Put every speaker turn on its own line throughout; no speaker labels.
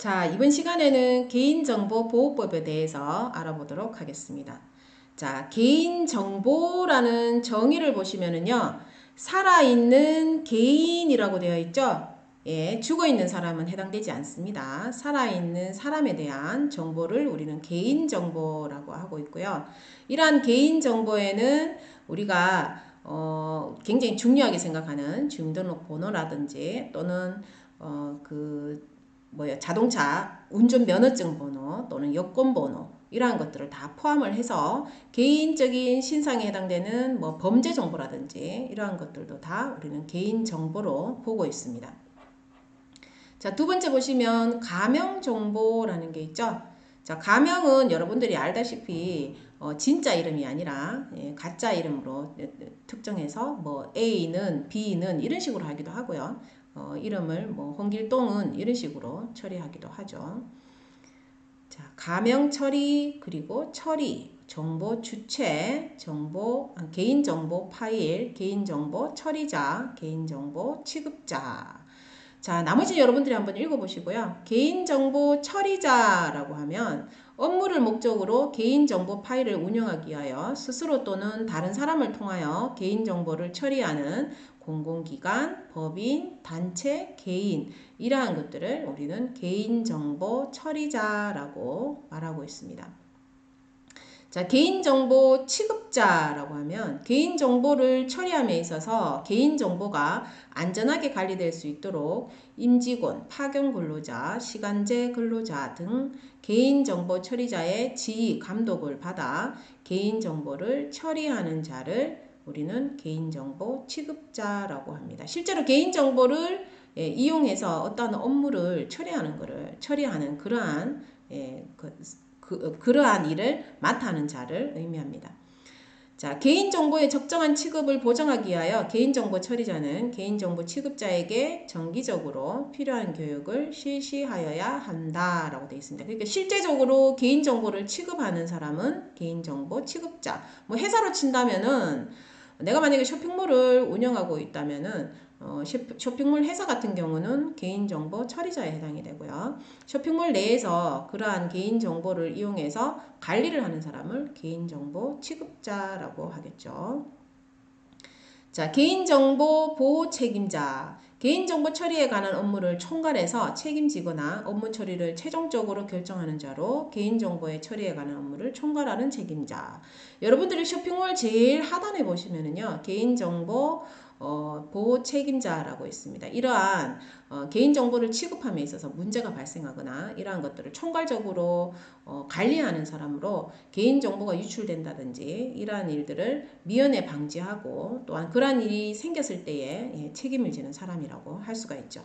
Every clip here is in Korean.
자, 이번 시간에는 개인정보보호법에 대해서 알아보도록 하겠습니다. 자, 개인정보라는 정의를 보시면은요, 살아있는 개인이라고 되어 있죠? 예, 죽어있는 사람은 해당되지 않습니다. 살아있는 사람에 대한 정보를 우리는 개인정보라고 하고 있고요. 이러한 개인정보에는 우리가 굉장히 중요하게 생각하는 주민등록번호라든지 또는 자동차 운전면허증 번호 또는 여권번호 이러한 것들을 다 포함을 해서 개인적인 신상에 해당되는 범죄 정보라든지 이러한 것들도 다 우리는 개인 정보로 보고 있습니다. 자, 두 번째 보시면 가명 정보라는 게 있죠. 자, 가명은 여러분들이 알다시피 진짜 이름이 아니라 가짜 이름으로 특정해서 A는 B는 이런 식으로 하기도 하고요. 이름을 홍길동은 이런 식으로 처리하기도 하죠. 자, 가명 처리 그리고 처리, 정보 주체, 개인정보 파일, 개인정보 처리자, 개인정보 취급자. 자, 나머지 여러분들이 한번 읽어보시고요. 개인정보 처리자라고 하면 업무를 목적으로 개인정보 파일을 운영하기 위하여 스스로 또는 다른 사람을 통하여 개인정보를 처리하는 공공기관, 법인, 단체, 개인 이러한 것들을 우리는 개인정보 처리자라고 말하고 있습니다. 자, 개인정보 취급자라고 하면 개인정보를 처리함에 있어서 개인정보가 안전하게 관리될 수 있도록 임직원, 파견 근로자, 시간제 근로자 등 개인정보 처리자의 지휘, 감독을 받아 개인정보를 처리하는 자를 우리는 개인정보 취급자라고 합니다. 실제로 개인정보를 이용해서 어떤 업무를 처리하는 그러한 그러한 일을 맡아 하는 자를 의미합니다. 자, 개인정보의 적정한 취급을 보장하기 위하여 개인정보 처리자는 개인정보 취급자에게 정기적으로 필요한 교육을 실시하여야 한다라고 되어 있습니다. 그러니까 실제적으로 개인정보를 취급하는 사람은 개인정보 취급자. 회사로 친다면은 내가 만약에 쇼핑몰을 운영하고 있다면은 쇼핑몰 회사 같은 경우는 개인정보 처리자에 해당이 되고요. 쇼핑몰 내에서 그러한 개인정보를 이용해서 관리를 하는 사람을 개인정보 취급자라고 하겠죠. 자, 개인정보 보호 책임자. 개인정보 처리에 관한 업무를 총괄해서 책임지거나 업무 처리를 최종적으로 결정하는 자로 개인정보의 처리에 관한 업무를 총괄하는 책임자. 여러분들이 쇼핑몰 제일 하단에 보시면은요, 개인정보 보호 책임자라고 있습니다. 이러한 개인정보를 취급함에 있어서 문제가 발생하거나 이러한 것들을 총괄적으로 관리하는 사람으로 개인정보가 유출된다든지 이러한 일들을 미연에 방지하고 또한 그러한 일이 생겼을 때에 책임을 지는 사람이라고 할 수가 있죠.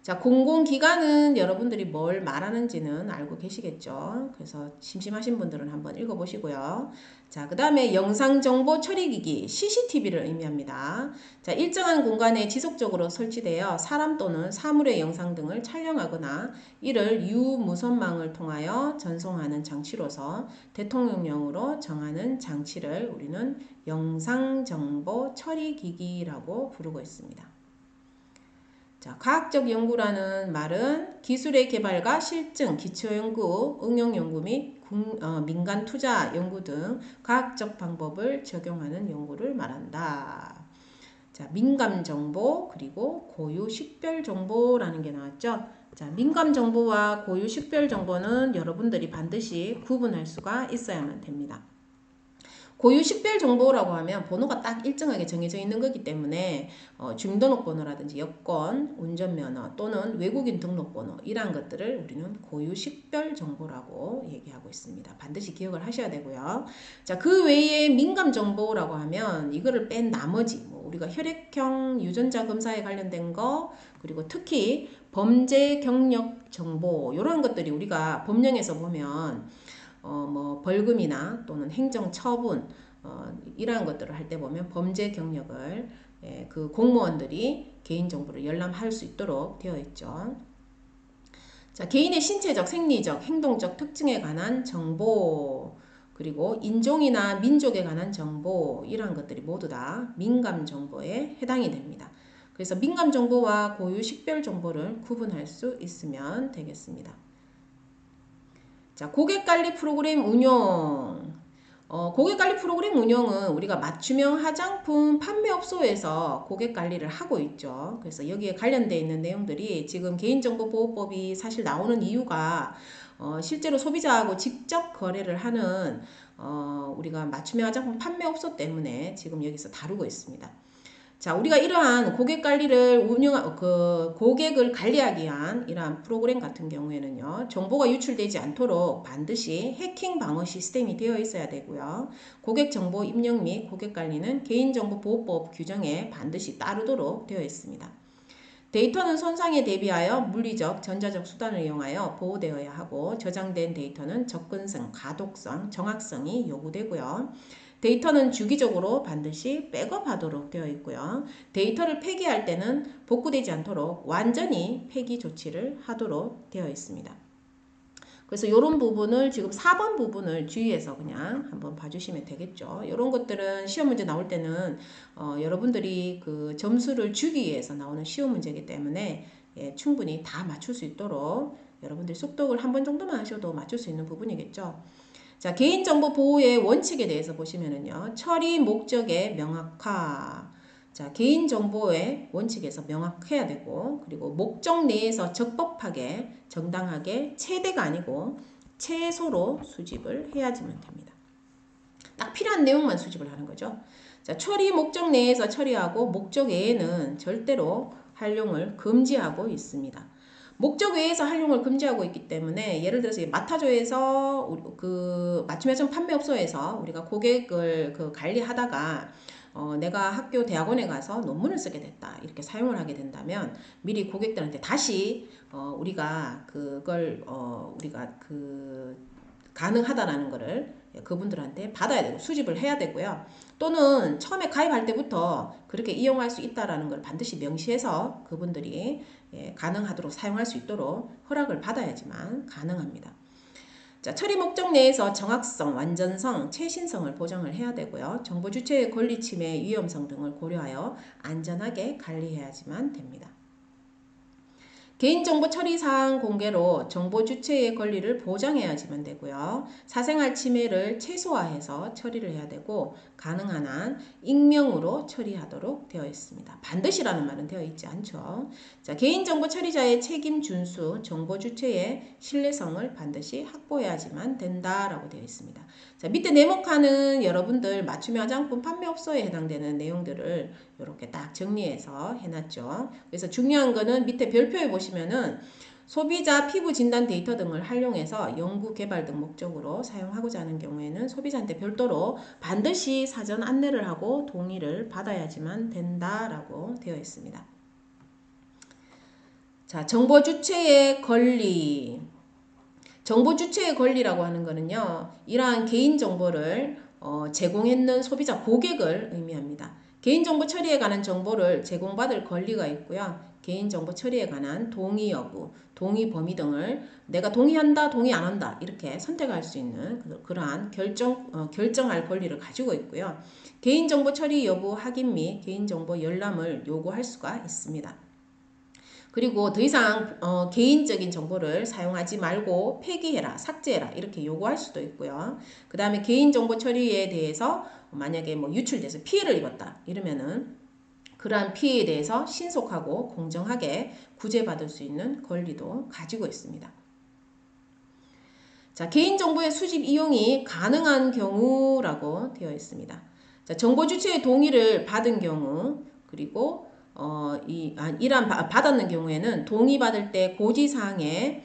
자, 공공기관은 여러분들이 뭘 말하는지는 알고 계시겠죠. 그래서 심심하신 분들은 한번 읽어보시고요. 자, 그 다음에 영상정보 처리기기 CCTV를 의미합니다. 자, 일정한 공간에 지속적으로 설치되어 사람 또는 사물의 영상 등을 촬영하거나 이를 유무선망을 통하여 전송하는 장치로서 대통령령으로 정하는 장치를 우리는 영상정보 처리기기라고 부르고 있습니다. 자, 과학적 연구라는 말은 기술의 개발과 실증, 기초연구, 응용연구 및 민간 투자 연구 등 과학적 방법을 적용하는 연구를 말한다. 자, 민감정보 그리고 고유식별정보라는 게 나왔죠. 자, 민감정보와 고유식별정보는 여러분들이 반드시 구분할 수가 있어야만 됩니다. 고유식별정보라고 하면 번호가 딱 일정하게 정해져 있는 거기 때문에 주민등록번호라든지 여권, 운전면허 또는 외국인 등록번호 이러한 것들을 우리는 고유식별정보라고 얘기하고 있습니다. 반드시 기억을 하셔야 되고요. 자, 그 외에 민감정보라고 하면 이거를 뺀 나머지 우리가 혈액형 유전자 검사에 관련된 거 그리고 특히 범죄 경력 정보 이런 것들이 우리가 법령에서 보면 벌금이나 또는 행정처분 이러한 것들을 할 때 보면 범죄 경력을 그 공무원들이 개인정보를 열람할 수 있도록 되어 있죠. 자, 개인의 신체적, 생리적, 행동적 특징에 관한 정보 그리고 인종이나 민족에 관한 정보 이러한 것들이 모두 다 민감 정보에 해당이 됩니다. 그래서 민감 정보와 고유 식별 정보를 구분할 수 있으면 되겠습니다. 자, 고객관리 프로그램 운용. 고객관리 프로그램 운영은 우리가 맞춤형 화장품 판매업소에서 고객관리를 하고 있죠. 그래서 여기에 관련되어 있는 내용들이 지금 개인정보보호법이 사실 나오는 이유가 실제로 소비자하고 직접 거래를 하는 우리가 맞춤형 화장품 판매업소 때문에 지금 여기서 다루고 있습니다. 자, 우리가 이러한 고객 관리를 고객을 관리하기 위한 이러한 프로그램 같은 경우에는요, 정보가 유출되지 않도록 반드시 해킹 방어 시스템이 되어 있어야 되고요. 고객 정보 입력 및 고객 관리는 개인정보보호법 규정에 반드시 따르도록 되어 있습니다. 데이터는 손상에 대비하여 물리적, 전자적 수단을 이용하여 보호되어야 하고 저장된 데이터는 접근성, 가독성, 정확성이 요구되고요. 데이터는 주기적으로 반드시 백업하도록 되어 있고요. 데이터를 폐기할 때는 복구되지 않도록 완전히 폐기 조치를 하도록 되어 있습니다. 그래서 이런 부분을 지금 4번 부분을 주의해서 그냥 한번 봐주시면 되겠죠. 이런 것들은 시험 문제 나올 때는 여러분들이 그 점수를 주기 위해서 나오는 시험 문제이기 때문에 충분히 다 맞출 수 있도록 여러분들이速독을 한 번 정도만 하셔도 맞출 수 있는 부분이겠죠. 자, 개인정보 보호의 원칙에 대해서 보시면은요. 처리 목적의 명확화. 자, 개인정보의 원칙에서 명확해야 되고, 그리고 목적 내에서 적법하게, 정당하게, 최대가 아니고 최소로 수집을 해야지만 됩니다. 딱 필요한 내용만 수집을 하는 거죠. 자, 처리 목적 내에서 처리하고 목적 외에는 절대로 활용을 금지하고 있습니다. 목적 외에서 활용을 금지하고 있기 때문에 예를 들어서 마타조에서 그 맞춤형 판매업소에서 우리가 고객을 관리하다가 내가 학교 대학원에 가서 논문을 쓰게 됐다 이렇게 사용을 하게 된다면 미리 고객들한테 다시 우리가 그걸 우리가 가능하다라는 거를 그분들한테 받아야 되고 수집을 해야 되고요. 또는 처음에 가입할 때부터 그렇게 이용할 수 있다라는 걸 반드시 명시해서 그분들이 가능하도록 사용할 수 있도록 허락을 받아야지만 가능합니다. 자, 처리 목적 내에서 정확성, 완전성, 최신성을 보장을 해야 되고요. 정보 주체의 권리 침해, 위험성 등을 고려하여 안전하게 관리해야지만 됩니다. 개인정보 처리사항 공개로 정보 주체의 권리를 보장해야지만 되고요. 사생활 침해를 최소화해서 처리를 해야 되고 가능한 한 익명으로 처리하도록 되어 있습니다. 반드시라는 말은 되어 있지 않죠. 자, 개인정보 처리자의 책임 준수, 정보 주체의 신뢰성을 반드시 확보해야지만 된다라고 되어 있습니다. 자, 밑에 네모칸은 여러분들 맞춤형 화장품 판매업소에 해당되는 내용들을 이렇게 딱 정리해서 해놨죠. 그래서 중요한 거는 밑에 별표에 보시면은 소비자 피부 진단 데이터 등을 활용해서 연구 개발 등 목적으로 사용하고자 하는 경우에는 소비자한테 별도로 반드시 사전 안내를 하고 동의를 받아야지만 된다라고 되어 있습니다. 자, 정보 주체의 권리. 정보 주체의 권리라고 하는 거는요, 이러한 개인 정보를 제공했는 소비자 고객을 의미합니다. 개인정보 처리에 관한 정보를 제공받을 권리가 있고요. 개인정보 처리에 관한 동의 여부, 동의 범위 등을 내가 동의한다, 동의 안 한다 이렇게 선택할 수 있는 그러한 결정할 권리를 가지고 있고요. 개인정보 처리 여부 확인 및 개인정보 열람을 요구할 수가 있습니다. 그리고 더 이상 개인적인 정보를 사용하지 말고 폐기해라, 삭제해라 이렇게 요구할 수도 있고요. 그 다음에 개인정보 처리에 대해서 만약에 뭐 유출돼서 피해를 입었다 이러면은 그러한 피해에 대해서 신속하고 공정하게 구제받을 수 있는 권리도 가지고 있습니다. 자, 개인정보의 수집 이용이 가능한 경우라고 되어 있습니다. 자, 정보 주체의 동의를 받은 경우 그리고 이러한 받았는 경우에는 동의받을 때 고지사항의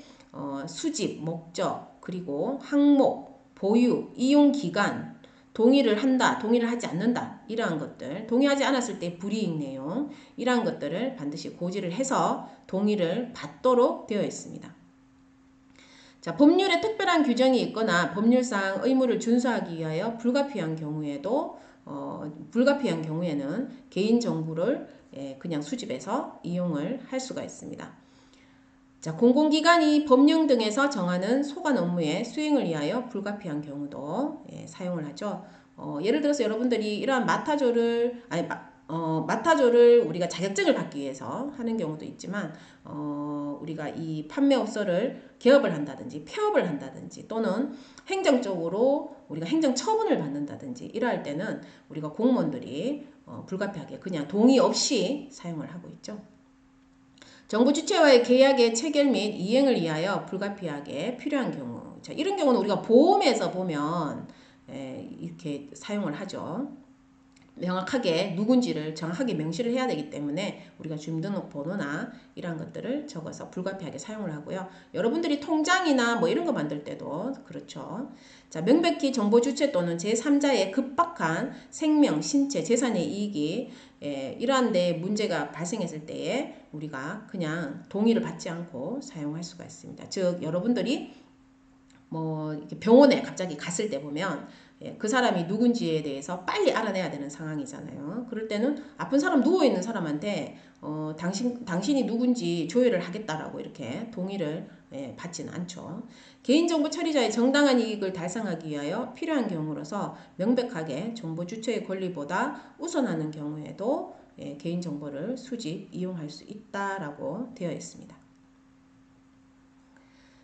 수집, 목적, 그리고 항목, 보유, 이용기간, 동의를 한다, 동의를 하지 않는다 이러한 것들, 동의하지 않았을 때 불이익 내용 이러한 것들을 반드시 고지를 해서 동의를 받도록 되어 있습니다. 자, 법률에 특별한 규정이 있거나 법률상 의무를 준수하기 위하여 불가피한 경우에는 개인정보를 그냥 수집해서 이용을 할 수가 있습니다. 자, 공공기관이 법령 등에서 정하는 소관 업무의 수행을 위하여 불가피한 경우도 사용을 하죠. 예를 들어서 여러분들이 이러한 마타조를 우리가 자격증을 받기 위해서 하는 경우도 있지만 우리가 이 판매업소를 개업을 한다든지 폐업을 한다든지 또는 행정적으로 우리가 행정처분을 받는다든지 이러할 때는 우리가 공무원들이 불가피하게 그냥 동의 없이 사용을 하고 있죠. 정부 주체와의 계약의 체결 및 이행을 위하여 불가피하게 필요한 경우, 자, 이런 경우는 우리가 보험에서 보면 이렇게 사용을 하죠. 명확하게 누군지를 정확하게 명시를 해야 되기 때문에 우리가 주민등록번호나 이러한 것들을 적어서 불가피하게 사용을 하고요. 여러분들이 통장이나 뭐 이런 거 만들 때도 그렇죠. 자, 명백히 정보 주체 또는 제3자의 급박한 생명, 신체, 재산의 이익이 이러한 데 문제가 발생했을 때에 우리가 그냥 동의를 받지 않고 사용할 수가 있습니다. 즉 여러분들이 뭐 병원에 갑자기 갔을 때 보면 그 사람이 누군지에 대해서 빨리 알아내야 되는 상황이잖아요. 그럴 때는 아픈 사람 누워있는 사람한테 당신이 누군지 조회를 하겠다라고 이렇게 동의를 받지는 않죠. 개인정보 처리자의 정당한 이익을 달성하기 위하여 필요한 경우로서 명백하게 정보 주체의 권리보다 우선하는 경우에도 개인정보를 수집, 이용할 수 있다라고 되어 있습니다.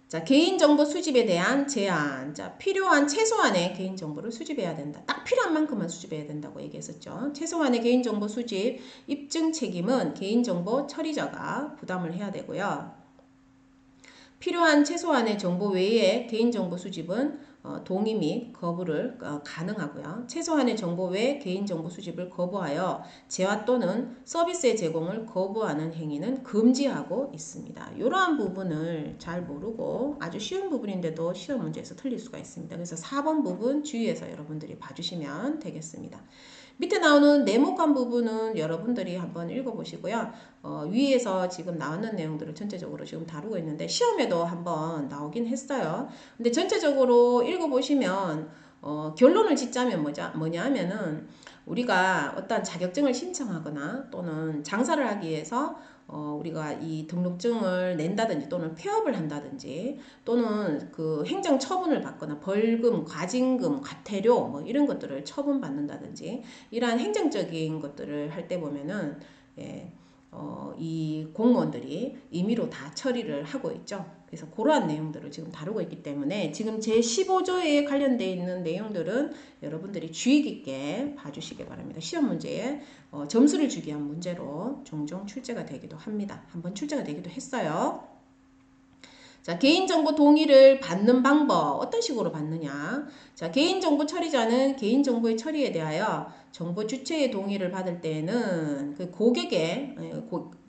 자, 개인정보 수집에 대한 제한. 자, 필요한 최소한의 개인정보를 수집해야 된다. 딱 필요한 만큼만 수집해야 된다고 얘기했었죠. 최소한의 개인정보 수집, 입증 책임은 개인정보 처리자가 부담을 해야 되고요. 필요한 최소한의 정보 외에 개인정보 수집은 동의 및 거부를 가능하고요. 최소한의 정보 외 개인정보 수집을 거부하여 재화 또는 서비스의 제공을 거부하는 행위는 금지하고 있습니다. 이러한 부분을 잘 모르고 아주 쉬운 부분인데도 시험 문제에서 틀릴 수가 있습니다. 그래서 4번 부분 주의해서 여러분들이 봐주시면 되겠습니다. 밑에 나오는 네모칸 부분은 여러분들이 한번 읽어보시고요. 위에서 지금 나오는 내용들을 전체적으로 지금 다루고 있는데 시험에도 한번 나오긴 했어요. 근데 전체적으로 읽어보시면 결론을 짓자면 뭐냐 하면은 우리가 어떤 자격증을 신청하거나 또는 장사를 하기 위해서 우리가 이 등록증을 낸다든지 또는 폐업을 한다든지 또는 그 행정 처분을 받거나 벌금, 과징금, 과태료 뭐 이런 것들을 처분받는다든지 이러한 행정적인 것들을 할 때 보면은 이 공무원들이 임의로 다 처리를 하고 있죠. 그래서 그러한 내용들을 지금 다루고 있기 때문에 지금 제15조에 관련되어 있는 내용들은 여러분들이 주의 깊게 봐주시기 바랍니다. 시험 문제에 점수를 주기 위한 문제로 종종 출제가 되기도 합니다. 한번 출제가 되기도 했어요. 자, 개인정보 동의를 받는 방법 어떤 식으로 받느냐. 자, 개인정보 처리자는 개인정보의 처리에 대하여 정보 주체의 동의를 받을 때에는 그 고객의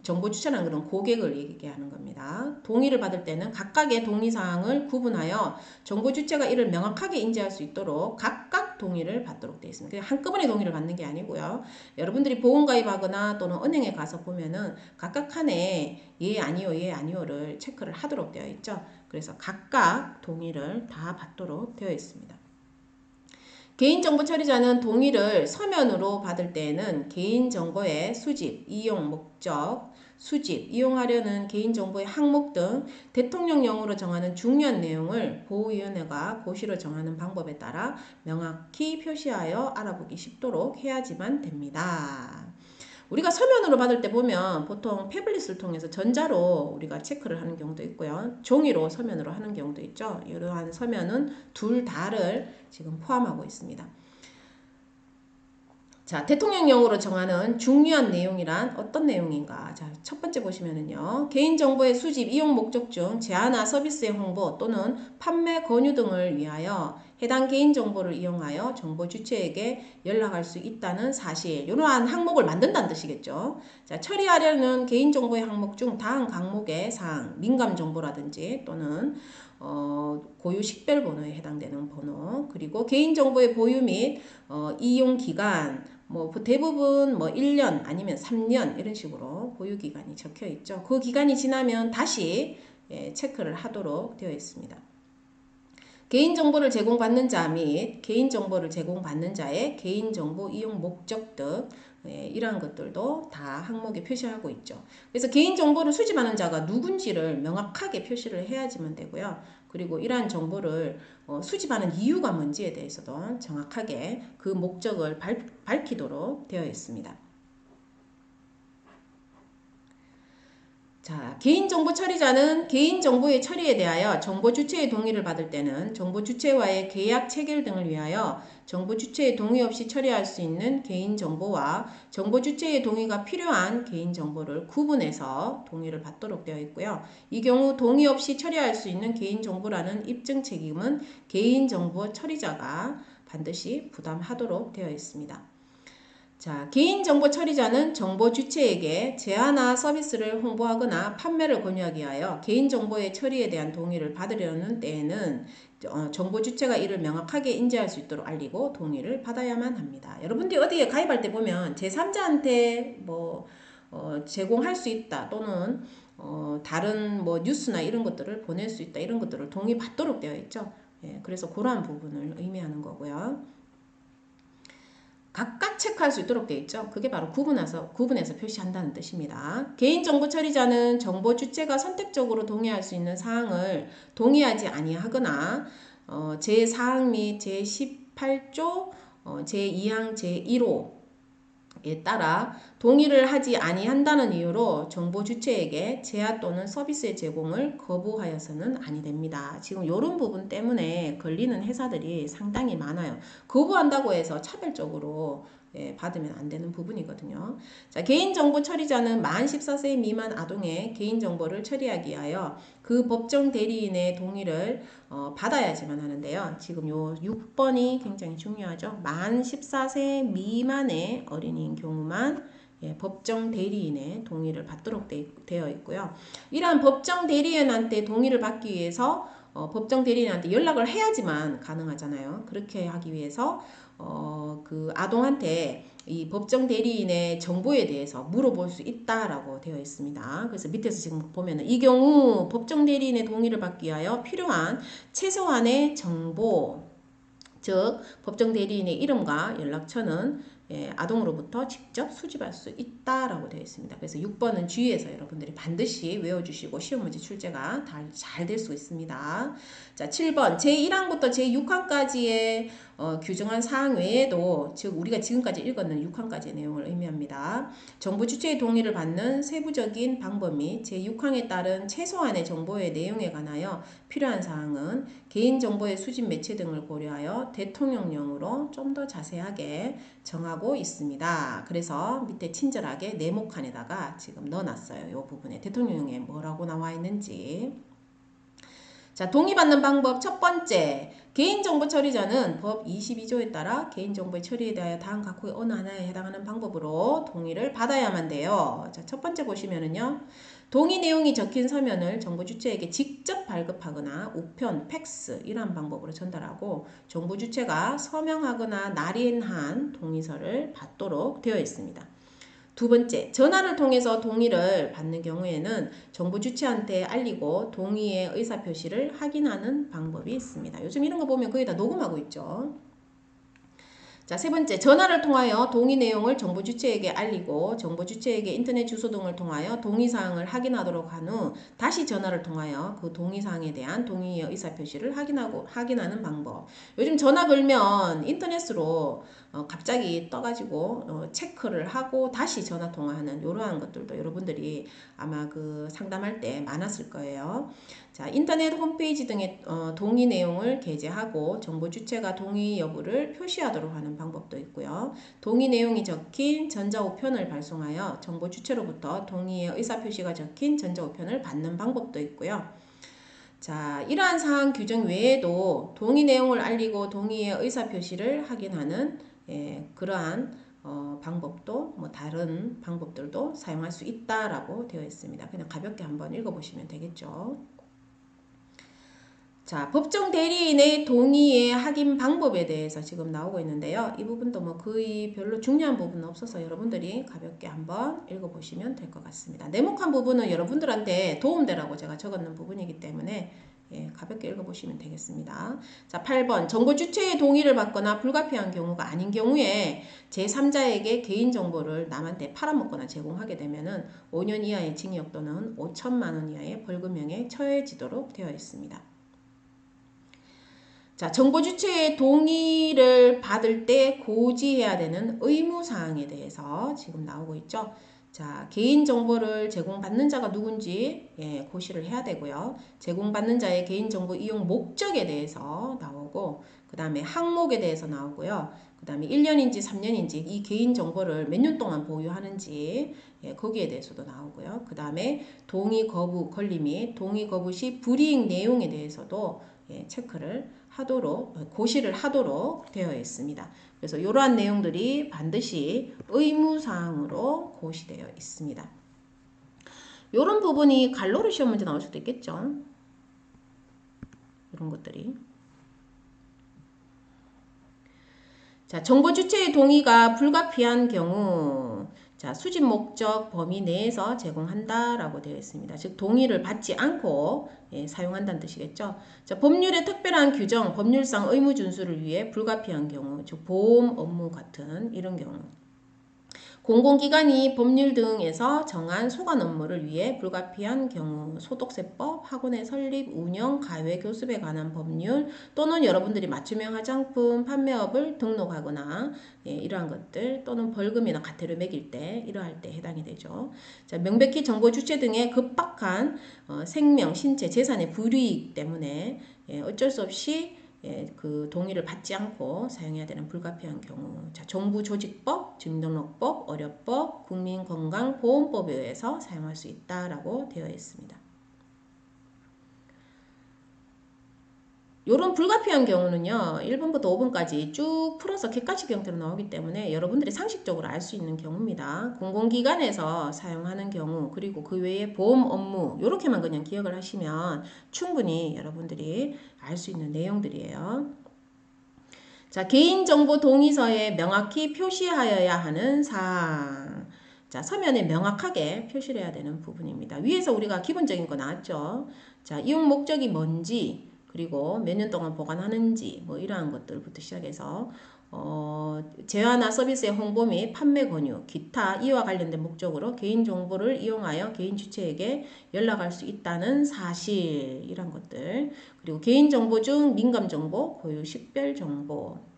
정보 주체라는 것은 고객을 얘기하는 겁니다. 동의를 받을 때는 각각의 동의사항을 구분하여 정보 주체가 이를 명확하게 인지할 수 있도록 각각 동의를 받도록 되어 있습니다. 그냥 한꺼번에 동의를 받는 게 아니고요. 여러분들이 보험 가입하거나 또는 은행에 가서 보면은 각각 칸에 예 아니요 예 아니요를 체크를 하도록 되어 있죠. 그래서 각각 동의를 다 받도록 되어 있습니다. 개인정보 처리자는 동의를 서면으로 받을 때에는 개인정보의 수집, 이용 목적, 수집, 이용하려는 개인정보의 항목 등 대통령령으로 정하는 중요한 내용을 보호위원회가 고시로 정하는 방법에 따라 명확히 표시하여 알아보기 쉽도록 해야지만 됩니다. 우리가 서면으로 받을 때 보면 보통 패블릿을 통해서 전자로 우리가 체크를 하는 경우도 있고요. 종이로 서면으로 하는 경우도 있죠. 이러한 서면은 둘 다를 지금 포함하고 있습니다. 자, 대통령령으로 정하는 중요한 내용이란 어떤 내용인가? 자, 첫 번째 보시면은요. 개인정보의 수집, 이용 목적 중 제한화 서비스의 홍보 또는 판매 권유 등을 위하여 해당 개인정보를 이용하여 정보 주체에게 연락할 수 있다는 사실. 이러한 항목을 만든다는 뜻이겠죠. 자, 처리하려는 개인정보의 항목 중 다음 항목의 사항, 민감정보라든지 또는 고유 식별번호에 해당되는 번호, 그리고 개인정보의 보유 및 이용 기간, 뭐 대부분 뭐 1년 아니면 3년 이런 식으로 보유 기간이 적혀 있죠. 그 기간이 지나면 다시 체크를 하도록 되어 있습니다. 개인정보를 제공받는 자 및 개인정보를 제공받는 자의 개인정보 이용 목적 등 이러한 것들도 다 항목에 표시하고 있죠. 그래서 개인정보를 수집하는 자가 누군지를 명확하게 표시를 해야지만 되고요. 그리고 이러한 정보를 수집하는 이유가 뭔지에 대해서도 정확하게 그 목적을 밝히도록 되어 있습니다. 자, 개인정보 처리자는 개인정보의 처리에 대하여 정보 주체의 동의를 받을 때는 정보 주체와의 계약 체결 등을 위하여 정보 주체의 동의 없이 처리할 수 있는 개인정보와 정보 주체의 동의가 필요한 개인정보를 구분해서 동의를 받도록 되어 있고요. 이 경우 동의 없이 처리할 수 있는 개인정보라는 입증 책임은 개인정보 처리자가 반드시 부담하도록 되어 있습니다. 자, 개인정보 처리자는 정보 주체에게 제화나 서비스를 홍보하거나 판매를 권유하기 위하여 개인정보의 처리에 대한 동의를 받으려는 때에는 정보 주체가 이를 명확하게 인지할 수 있도록 알리고 동의를 받아야만 합니다. 여러분들이 어디에 가입할 때 보면 제3자한테 제공할 수 있다 또는 다른 뉴스나 이런 것들을 보낼 수 있다 이런 것들을 동의받도록 되어 있죠. 예, 그래서 그러한 부분을 의미하는 거고요. 각각 체크할 수 있도록 되어 있죠. 그게 바로 구분해서 표시한다는 뜻입니다. 개인정보 처리자는 정보 주체가 선택적으로 동의할 수 있는 사항을 동의하지 아니하거나 제4항 및 제18조 제2항 제1호 에 따라 동의를 하지 아니한다는 이유로 정보 주체에게 제한 또는 서비스의 제공을 거부하여서는 아니 됩니다. 지금 이런 부분 때문에 걸리는 회사들이 상당히 많아요. 거부한다고 해서 차별적으로 받으면 안 되는 부분이거든요. 자, 개인정보 처리자는 만 14세 미만 아동의 개인정보를 처리하기 위하여 그 법정 대리인의 동의를 받아야지만 하는데요. 지금 요 6번이 굉장히 중요하죠. 만 14세 미만의 어린이인 경우만 법정 대리인의 동의를 받도록 되어 있고요. 이러한 법정 대리인한테 동의를 받기 위해서 법정 대리인한테 연락을 해야지만 가능하잖아요. 그렇게 하기 위해서 그 아동한테 이 법정 대리인의 정보에 대해서 물어볼 수 있다라고 되어 있습니다. 그래서 밑에서 지금 보면은 이 경우 법정 대리인의 동의를 받기 위하여 필요한 최소한의 정보, 즉 법정 대리인의 이름과 연락처는 아동으로부터 직접 수집할 수 있다라고 되어 있습니다. 그래서 6번은 주의해서 여러분들이 반드시 외워주시고 시험 문제 출제가 잘 될 수 있습니다. 자, 7번 제1항부터 제6항까지의 규정한 사항 외에도 즉 우리가 지금까지 읽었는 6항까지의 내용을 의미합니다. 정보 주체의 동의를 받는 세부적인 방법 및 제6항에 따른 최소한의 정보의 내용에 관하여 필요한 사항은 개인정보의 수집 매체 등을 고려하여 대통령령으로 좀 더 자세하게 정하고 있습니다. 그래서 밑에 친절하게 네모칸에다가 지금 넣어놨어요. 이 부분에 대통령령에 뭐라고 나와 있는지. 자, 동의받는 방법 첫 번째, 개인정보 처리자는 법 22조에 따라 개인정보의 처리에 대하여 다음 각호의 어느 하나에 해당하는 방법으로 동의를 받아야만 돼요. 자, 첫 번째 보시면은요. 동의 내용이 적힌 서면을 정보 주체에게 직접 발급하거나 우편, 팩스 이러한 방법으로 전달하고 정보 주체가 서명하거나 날인한 동의서를 받도록 되어 있습니다. 두 번째, 전화를 통해서 동의를 받는 경우에는 정보 주체한테 알리고 동의의 의사표시를 확인하는 방법이 있습니다. 요즘 이런 거 보면 거의 다 녹음하고 있죠. 자, 세 번째, 전화를 통하여 동의 내용을 정보 주체에게 알리고 정보 주체에게 인터넷 주소 등을 통하여 동의 사항을 확인하도록 한 후 다시 전화를 통하여 그 동의 사항에 대한 동의의 의사 표시를 확인하는 방법. 요즘 전화 걸면 인터넷으로 갑자기 떠가지고 체크를 하고 다시 전화 통화하는 이러한 것들도 여러분들이 아마 그 상담할 때 많았을 거예요. 자, 인터넷 홈페이지 등의 동의 내용을 게재하고 정보 주체가 동의 여부를 표시하도록 하는 방법도 있고요. 동의 내용이 적힌 전자우편을 발송하여 정보 주체로부터 동의의 의사표시가 적힌 전자우편을 받는 방법도 있고요. 자, 이러한 사항 규정 외에도 동의 내용을 알리고 동의의 의사표시를 확인하는 그러한 방법도 다른 방법들도 사용할 수 있다라고 되어 있습니다. 그냥 가볍게 한번 읽어보시면 되겠죠. 자, 법정 대리인의 동의의 확인 방법에 대해서 지금 나오고 있는데요. 이 부분도 거의 별로 중요한 부분은 없어서 여러분들이 가볍게 한번 읽어보시면 될 것 같습니다. 네모칸 부분은 여러분들한테 도움되라고 제가 적었는 부분이기 때문에 가볍게 읽어보시면 되겠습니다. 자, 8번 정보 주체의 동의를 받거나 불가피한 경우가 아닌 경우에 제3자에게 개인정보를 남한테 팔아먹거나 제공하게 되면 5년 이하의 징역 또는 5천만 원 이하의 벌금형에 처해지도록 되어 있습니다. 자, 정보 주체의 동의를 받을 때 고지해야 되는 의무사항에 대해서 지금 나오고 있죠. 자, 개인정보를 제공받는 자가 누군지 고시를 해야 되고요. 제공받는 자의 개인정보 이용 목적에 대해서 나오고 그 다음에 항목에 대해서 나오고요. 그 다음에 1년인지 3년인지 이 개인정보를 몇 년 동안 보유하는지 거기에 대해서도 나오고요. 그 다음에 동의 거부 권리 및 동의 거부 시 불이익 내용에 대해서도 체크를 하도록 고시를 하도록 되어 있습니다. 그래서 이러한 내용들이 반드시 의무사항으로 고시되어 있습니다. 이런 부분이 갈로로 시험 문제 나올 수도 있겠죠. 이런 것들이. 자, 정보 주체의 동의가 불가피한 경우 자, 수집 목적 범위 내에서 제공한다라고 되어 있습니다. 즉 동의를 받지 않고 사용한다는 뜻이겠죠. 자, 법률의 특별한 규정, 법률상 의무 준수를 위해 불가피한 경우, 즉 보험 업무 같은 이런 경우. 공공기관이 법률 등에서 정한 소관 업무를 위해 불가피한 경우 소독세법, 학원의 설립, 운영, 가외 교습에 관한 법률 또는 여러분들이 맞춤형 화장품 판매업을 등록하거나 이러한 것들 또는 벌금이나 과태료 매길 때 이러할 때 해당이 되죠. 자, 명백히 정보 주체 등의 급박한 생명, 신체, 재산의 불이익 때문에 어쩔 수 없이 그 동의를 받지 않고 사용해야 되는 불가피한 경우 자, 정부조직법, 주민등록법, 의료법, 국민건강보험법에 의해서 사용할 수 있다라고 되어 있습니다. 이런 불가피한 경우는요 1번부터 5번까지 쭉 풀어서 객관식 형태로 나오기 때문에 여러분들이 상식적으로 알 수 있는 경우입니다. 공공기관에서 사용하는 경우 그리고 그 외에 보험 업무 이렇게만 그냥 기억을 하시면 충분히 여러분들이 알 수 있는 내용들이에요. 자, 개인정보 동의서에 명확히 표시하여야 하는 사항. 자, 서면에 명확하게 표시를 해야 되는 부분입니다. 위에서 우리가 기본적인 거 나왔죠. 자, 이용 목적이 뭔지, 그리고 몇 년 동안 보관하는지, 뭐 이러한 것들부터 시작해서 제화나 서비스의 홍보 및 판매 권유, 기타 이와 관련된 목적으로 개인정보를 이용하여 개인 주체에게 연락할 수 있다는 사실 이런 것들 그리고 개인정보 중 민감정보, 고유 식별정보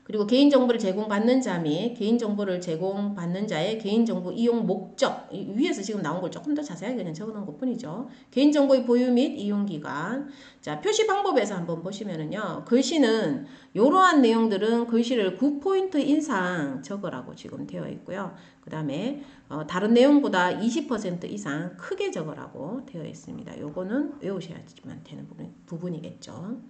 그리고 개인정보를 제공받는 자 및 개인정보를 제공받는 자의 개인정보 이용 목적 위에서 지금 나온 걸 조금 더 자세하게 그냥 적어놓은 것 뿐이죠. 개인정보의 보유 및 이용기간 자 표시 방법에서 한번 보시면은요. 글씨는 이러한 내용들은 글씨를 9포인트 이상 적으라고 지금 되어 있고요. 그 다음에 다른 내용보다 20% 이상 크게 적으라고 되어 있습니다. 요거는 외우셔야지만 되는 부분이겠죠.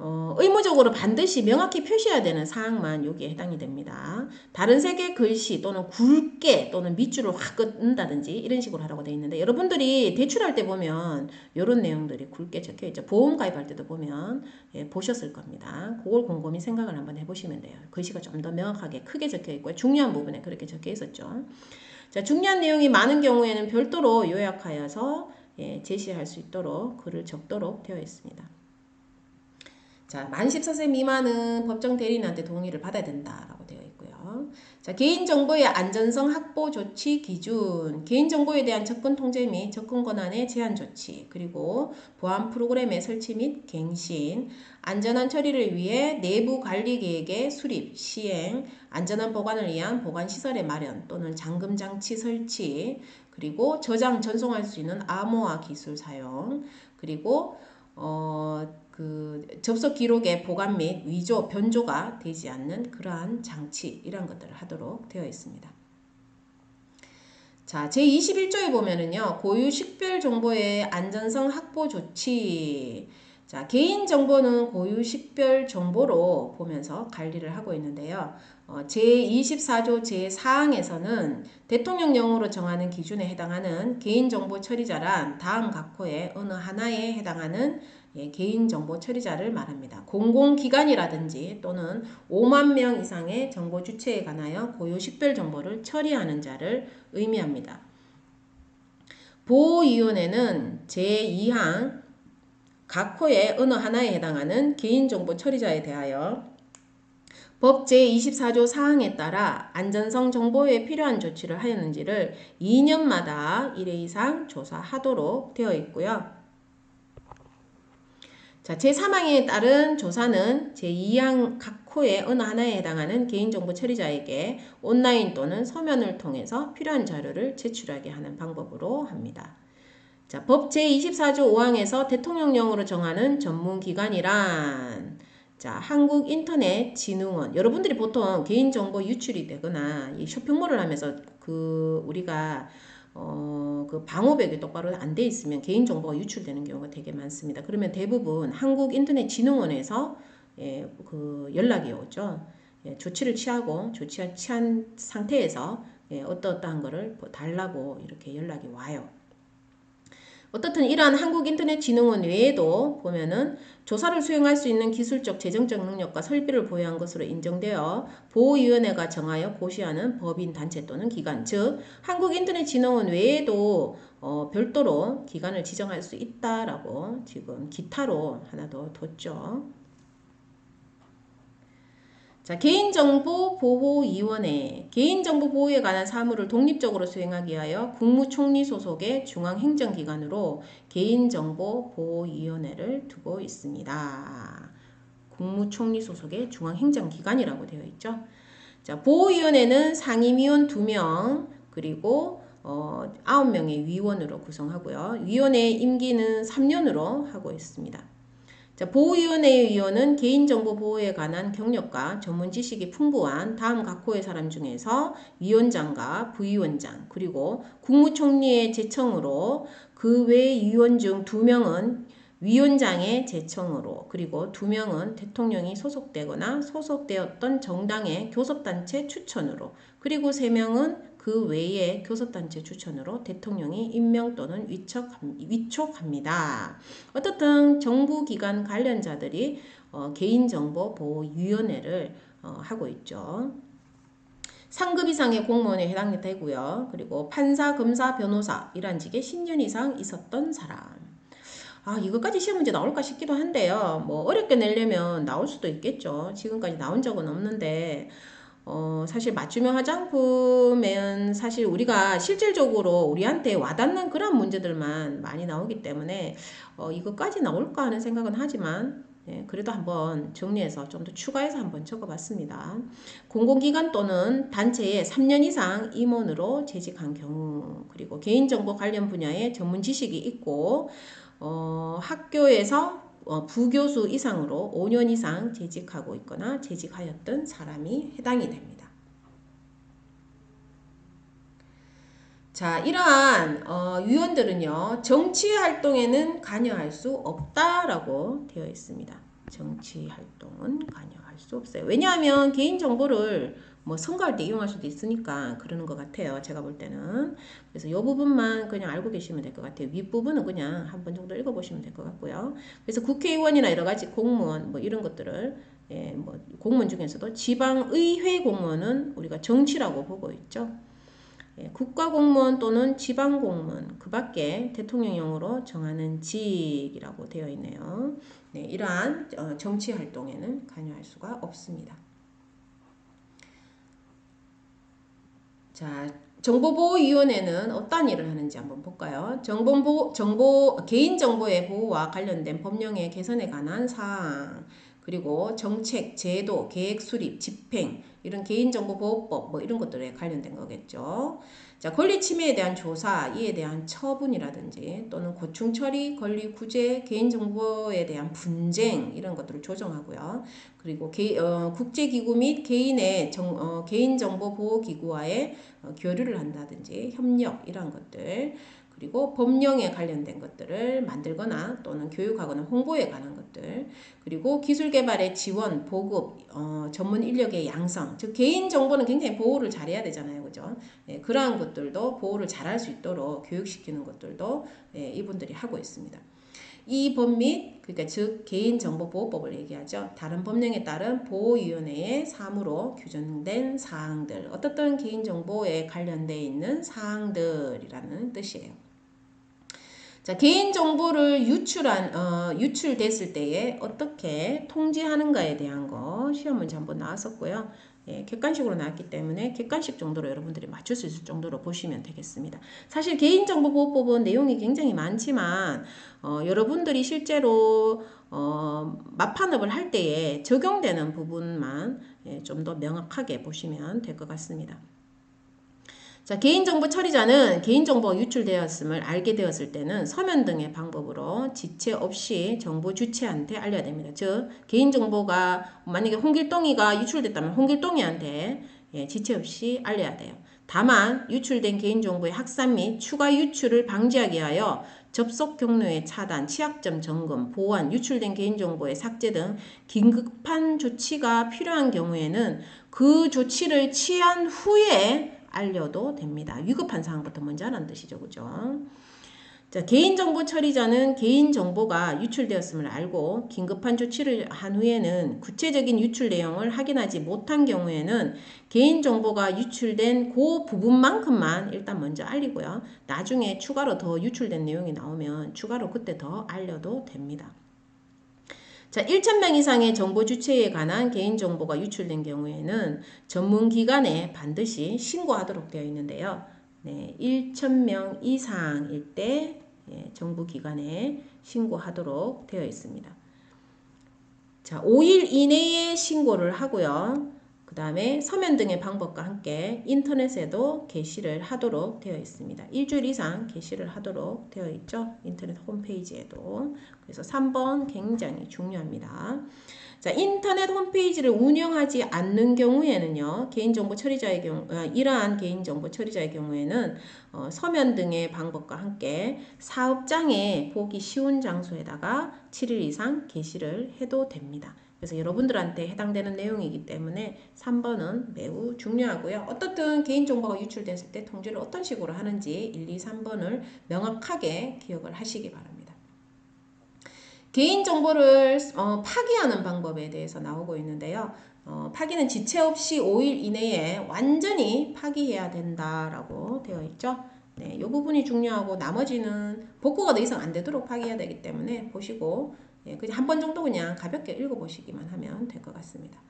의무적으로 반드시 명확히 표시해야 되는 사항만 여기에 해당이 됩니다. 다른 색의 글씨 또는 굵게 또는 밑줄을 확 긋는다든지 이런 식으로 하라고 되어 있는데 여러분들이 대출할 때 보면 이런 내용들이 굵게 적혀 있죠. 보험 가입할 때도 보면 보셨을 겁니다. 그걸 곰곰이 생각을 한번 해보시면 돼요. 글씨가 좀 더 명확하게 크게 적혀 있고 중요한 부분에 그렇게 적혀 있었죠. 자, 중요한 내용이 많은 경우에는 별도로 요약하여서 제시할 수 있도록 글을 적도록 되어 있습니다. 자, 만 14세 미만은 법정 대리인한테 동의를 받아야 된다라고 되어 있고요. 자, 개인정보의 안전성 확보 조치 기준, 개인정보에 대한 접근 통제 및 접근 권한의 제한 조치, 그리고 보안 프로그램의 설치 및 갱신, 안전한 처리를 위해 내부 관리 계획의 수립, 시행, 안전한 보관을 위한 보관시설의 마련 또는 잠금 장치 설치, 그리고 저장, 전송할 수 있는 암호화 기술 사용, 그리고 그 접속 기록의 보관 및 위조, 변조가 되지 않는 그러한 장치 이런 것들을 하도록 되어 있습니다. 자, 제21조에 보면은요. 고유 식별 정보의 안전성 확보 조치. 자, 개인정보는 고유 식별 정보로 보면서 관리를 하고 있는데요. 제24조 제4항에서는 대통령령으로 정하는 기준에 해당하는 개인정보 처리자란 다음 각호의 어느 하나에 해당하는 개인정보 처리자를 말합니다. 공공기관이라든지 또는 5만 명 이상의 정보 주체에 관하여 고유 식별 정보를 처리하는 자를 의미합니다. 보호위원회는 제2항 각호의 어느 하나에 해당하는 개인정보 처리자에 대하여 법 제24조 사항에 따라 안전성 정보에 필요한 조치를 하였는지를 2년마다 1회 이상 조사하도록 되어 있고요. 자, 제3항에 따른 조사는 제2항 각 호의 어느 하나에 해당하는 개인정보 처리자에게 온라인 또는 서면을 통해서 필요한 자료를 제출하게 하는 방법으로 합니다. 자, 법 제24조 5항에서 대통령령으로 정하는 전문기관이란 자, 한국인터넷진흥원. 여러분들이 보통 개인정보 유출이 되거나 이 쇼핑몰을 하면서 우리가 그 방호벽이 똑바로 안 돼 있으면 개인정보가 유출되는 경우가 되게 많습니다. 그러면 대부분 한국인터넷진흥원에서 연락이 오죠. 조치를 취하고 취한 상태에서 어떠한 거를 달라고 이렇게 연락이 와요. 어떻든 이러한 한국인터넷진흥원 외에도 보면은 조사를 수행할 수 있는 기술적 재정적 능력과 설비를 보유한 것으로 인정되어 보호위원회가 정하여 고시하는 법인 단체 또는 기관, 즉 한국인터넷진흥원 외에도 별도로 기관을 지정할 수 있다라고 지금 기타로 하나 더 뒀죠. 자, 개인정보보호위원회. 개인정보 보호에 관한 사무를 독립적으로 수행하기 위하여 국무총리 소속의 중앙행정기관으로 개인정보보호위원회를 두고 있습니다. 국무총리 소속의 중앙행정기관이라고 되어 있죠. 자, 보호위원회는 상임위원 2명 그리고 9명의 위원으로 구성하고요. 위원회의 임기는 3년으로 하고 있습니다. 자, 보호위원회의 위원은 개인정보 보호에 관한 경력과 전문 지식이 풍부한 다음 각 호의 사람 중에서 위원장과 부위원장 그리고 국무총리의 제청으로 그 외 위원 중 2명은 위원장의 제청으로 그리고 2명은 대통령이 소속되거나 소속되었던 정당의 교섭단체 추천으로 그리고 3명은 그 외에 교섭단체 추천으로 대통령이 임명 또는 위촉합니다. 어떻든 정부기관 관련자들이 개인정보보호위원회를 하고 있죠. 상급 이상의 공무원에 해당되고요. 그리고 판사, 검사, 변호사 이란 직에 10년 이상 있었던 사람. 이것까지 시험 문제 나올까 싶기도 한데요. 뭐 어렵게 내려면 나올 수도 있겠죠. 지금까지 나온 적은 없는데 사실 맞춤형 화장품은 사실 우리가 실질적으로 우리한테 와닿는 그런 문제들만 많이 나오기 때문에 이것까지 나올까 하는 생각은 하지만 그래도 한번 정리해서 좀 더 추가해서 한번 적어봤습니다. 공공기관 또는 단체에 3년 이상 임원으로 재직한 경우 그리고 개인정보 관련 분야에 전문 지식이 있고 학교에서 부교수 이상으로 5년 이상 재직하고 있거나 재직하였던 사람이 해당이 됩니다. 자, 이러한 위원들은요. 정치 활동에는 관여할 수 없다라고 되어 있습니다. 정치 활동은 관여할 수 없어요. 왜냐하면 개인정보를 뭐 선거할 때 이용할 수도 있으니까 그러는 것 같아요. 제가 볼 때는. 그래서 이 부분만 그냥 알고 계시면 될 것 같아요. 윗부분은 그냥 한 번 정도 읽어보시면 될 것 같고요. 그래서 국회의원이나 여러 가지 공무원 뭐 이런 것들을 뭐 공무원 중에서도 지방의회 공무원은 우리가 정치라고 보고 있죠. 국가공무원 또는 지방공무원 그 밖에 대통령령으로 정하는 직이라고 되어 있네요. 네, 이러한 정치활동에는 관여할 수가 없습니다. 자, 정보보호위원회는 어떤 일을 하는지 한번 볼까요? 개인정보의 보호와 관련된 법령의 개선에 관한 사항 그리고 정책, 제도, 계획 수립, 집행 이런 개인정보보호법 뭐 이런 것들에 관련된 거겠죠. 자, 권리 침해에 대한 조사, 이에 대한 처분이라든지 또는 고충 처리, 권리 구제, 개인정보에 대한 분쟁 이런 것들을 조정하고요. 그리고 국제기구 및 개인의 개인정보보호기구와의 교류를 한다든지 협력 이런 것들 그리고 법령에 관련된 것들을 만들거나 또는 교육하거나 홍보에 관한 것들 그리고 기술개발의 지원, 보급, 전문 인력의 양성 즉 개인정보는 굉장히 보호를 잘해야 되잖아요. 그죠? 그러한 것들도 보호를 잘할 수 있도록 교육시키는 것들도 이분들이 하고 있습니다. 이 법 및 그러니까 즉 개인정보보호법을 얘기하죠. 다른 법령에 따른 보호위원회의 사무로 규정된 사항들 어떻든 개인정보에 관련되어 있는 사항들이라는 뜻이에요. 자, 개인정보를 유출됐을 때에 어떻게 통지하는가에 대한 거 시험 문제 한번 나왔었고요. 예, 객관식으로 나왔기 때문에 객관식 정도로 여러분들이 맞출 수 있을 정도로 보시면 되겠습니다. 사실 개인정보보호법은 내용이 굉장히 많지만 여러분들이 실제로 마판업을 할 때에 적용되는 부분만 예, 좀 더 명확하게 보시면 될 것 같습니다. 자, 개인정보 처리자는 개인정보가 유출되었음을 알게 되었을 때는 서면 등의 방법으로 지체 없이 정보 주체한테 알려야 됩니다. 즉, 개인정보가 만약에 홍길동이가 유출됐다면 홍길동이한테 예, 지체 없이 알려야 돼요. 다만 유출된 개인정보의 확산 및 추가 유출을 방지하기 위하여 접속 경로의 차단, 취약점 점검, 보완, 유출된 개인정보의 삭제 등 긴급한 조치가 필요한 경우에는 그 조치를 취한 후에 알려도 됩니다. 위급한 상황부터 먼저 하라는 뜻이죠. 그죠? 자, 개인정보 처리자는 개인정보가 유출되었음을 알고 긴급한 조치를 한 후에는 구체적인 유출 내용을 확인하지 못한 경우에는 개인정보가 유출된 그 부분만큼만 일단 먼저 알리고요. 나중에 추가로 더 유출된 내용이 나오면 추가로 그때 더 알려도 됩니다. 자, 1,000명 이상의 정보 주체에 관한 개인정보가 유출된 경우에는 전문기관에 반드시 신고하도록 되어 있는데요. 네, 1,000명 이상일 때 예, 정부기관에 신고하도록 되어 있습니다. 자, 5일 이내에 신고를 하고요. 그 다음에 서면 등의 방법과 함께 인터넷에도 게시를 하도록 되어 있습니다. 일주일 이상 게시를 하도록 되어 있죠. 인터넷 홈페이지에도. 그래서 3번 굉장히 중요합니다. 자, 인터넷 홈페이지를 운영하지 않는 경우에는요, 개인정보 처리자의 경우, 이러한 개인정보 처리자의 경우에는 서면 등의 방법과 함께 사업장에 보기 쉬운 장소에다가 7일 이상 게시를 해도 됩니다. 그래서 여러분들한테 해당되는 내용이기 때문에 3번은 매우 중요하고요. 어떻든 개인정보가 유출됐을 때 통지를 어떤 식으로 하는지 1, 2, 3번을 명확하게 기억을 하시기 바랍니다. 개인정보를 파기하는 방법에 대해서 나오고 있는데요. 파기는 지체 없이 5일 이내에 완전히 파기해야 된다라고 되어 있죠. 네, 이 부분이 중요하고 나머지는 복구가 더 이상 안 되도록 파기해야 되기 때문에 보시고 예, 그냥 한 번 정도 그냥 가볍게 읽어보시기만 하면 될 것 같습니다.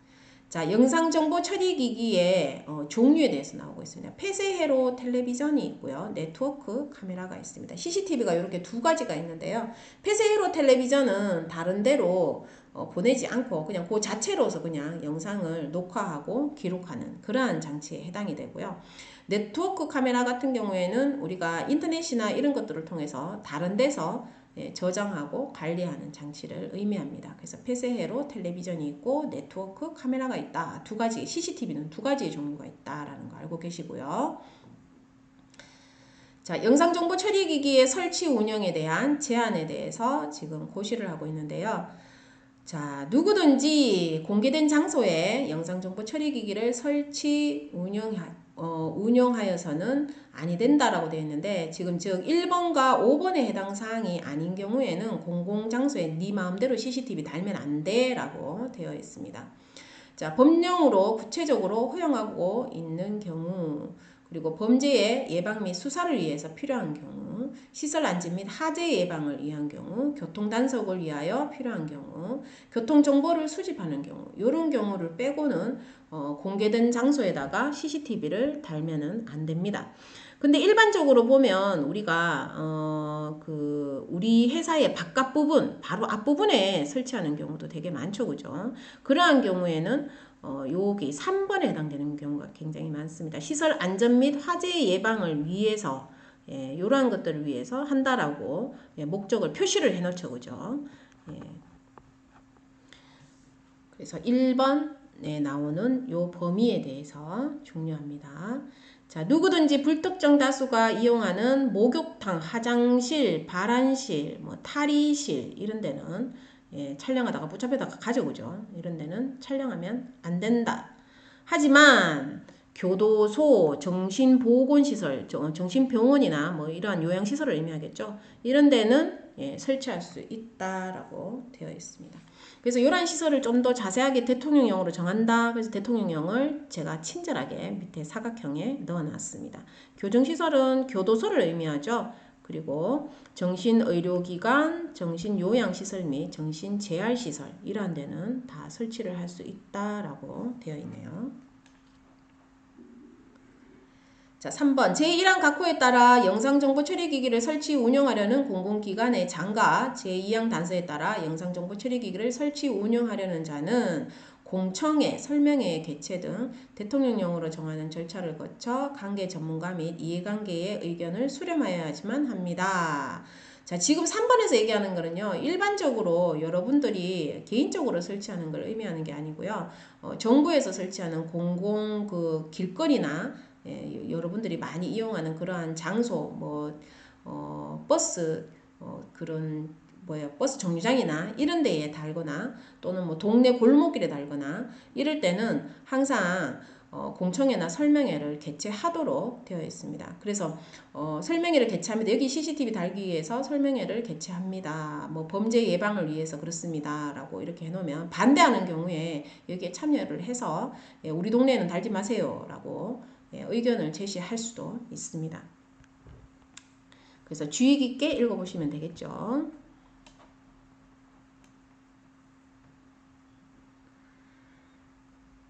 자, 영상정보 처리기기의 종류에 대해서 나오고 있습니다. 폐쇄회로 텔레비전이 있고요. 네트워크 카메라가 있습니다. CCTV가 이렇게 두 가지가 있는데요. 폐쇄회로 텔레비전은 다른 데로 보내지 않고 그냥 그 자체로서 그냥 영상을 녹화하고 기록하는 그러한 장치에 해당이 되고요. 네트워크 카메라 같은 경우에는 우리가 인터넷이나 이런 것들을 통해서 다른 데서 저장하고 관리하는 장치를 의미합니다. 그래서 폐쇄회로 텔레비전이 있고 네트워크 카메라가 있다. 두 가지, CCTV는 두 가지의 종류가 있다라는 거 알고 계시고요. 자, 영상정보 처리기기의 설치 운영에 대한 제한에 대해서 지금 고시를 하고 있는데요. 자, 누구든지 공개된 장소에 영상정보 처리기기를 설치 운영하여서는 아니 된다라고 되어 있는데 지금 즉 1번과 5번에 해당 사항이 아닌 경우에는 공공장소에 네 마음대로 CCTV 달면 안 돼 라고 되어 있습니다. 자, 법령으로 구체적으로 허용하고 있는 경우 그리고 범죄의 예방 및 수사를 위해서 필요한 경우, 시설 안전 및 하재 예방을 위한 경우, 교통단속을 위하여 필요한 경우, 교통정보를 수집하는 경우, 이런 경우를 빼고는 공개된 장소에다가 CCTV를 달면은 안 됩니다. 근데 일반적으로 보면 우리가 우리 회사의 바깥 부분, 바로 앞부분에 설치하는 경우도 되게 많죠, 그죠? 그러한 경우에는 여기 3번에 해당되는 경우가 굉장히 많습니다. 시설 안전 및 화재 예방을 위해서 예, 이러한 것들을 위해서 한다라고 예, 목적을 표시를 해놓죠, 그죠? 예. 그래서 1번에 나오는 요 범위에 대해서 중요합니다. 자, 누구든지 불특정 다수가 이용하는 목욕탕, 화장실, 발안실, 뭐 탈의실 이런 데는 예, 촬영하다가 붙잡혀다가 가져오죠. 이런 데는 촬영하면 안 된다. 하지만 교도소, 정신보건시설, 정신병원이나 뭐 이러한 요양시설을 의미하겠죠. 이런 데는 예, 설치할 수 있다라고 되어 있습니다. 그래서 이러한 시설을 좀 더 자세하게 대통령령으로 정한다. 그래서 대통령령을 제가 친절하게 밑에 사각형에 넣어놨습니다. 교정시설은 교도소를 의미하죠. 그리고 정신의료기관, 정신요양시설 및 정신재활시설 이러한 데는 다 설치를 할 수 있다라고 되어 있네요. 자, 3번 제1항 각호에 따라 영상정보 처리기기를 설치 운영하려는 공공기관의 장과 제2항 단서에 따라 영상정보 처리기기를 설치 운영하려는 자는 공청회, 설명회 개최 등 대통령령으로 정하는 절차를 거쳐 관계 전문가 및 이해관계의 의견을 수렴하여야지만 합니다. 자, 지금 3번에서 얘기하는 거는요, 일반적으로 여러분들이 개인적으로 설치하는 걸 의미하는 게 아니고요, 정부에서 설치하는 공공 길거리나 여러분들이 많이 이용하는 그러한 장소, 버스, 그런 버스 정류장이나 이런 데에 달거나 또는 동네 골목길에 달거나 이럴 때는 항상 공청회나 설명회를 개최하도록 되어 있습니다. 그래서 설명회를 개최합니다. 여기 CCTV 달기 위해서 설명회를 개최합니다. 범죄 예방을 위해서 그렇습니다. 라고 이렇게 해놓으면 반대하는 경우에 여기에 참여를 해서 우리 동네에는 달지 마세요. 라고 의견을 제시할 수도 있습니다. 그래서 주의 깊게 읽어보시면 되겠죠.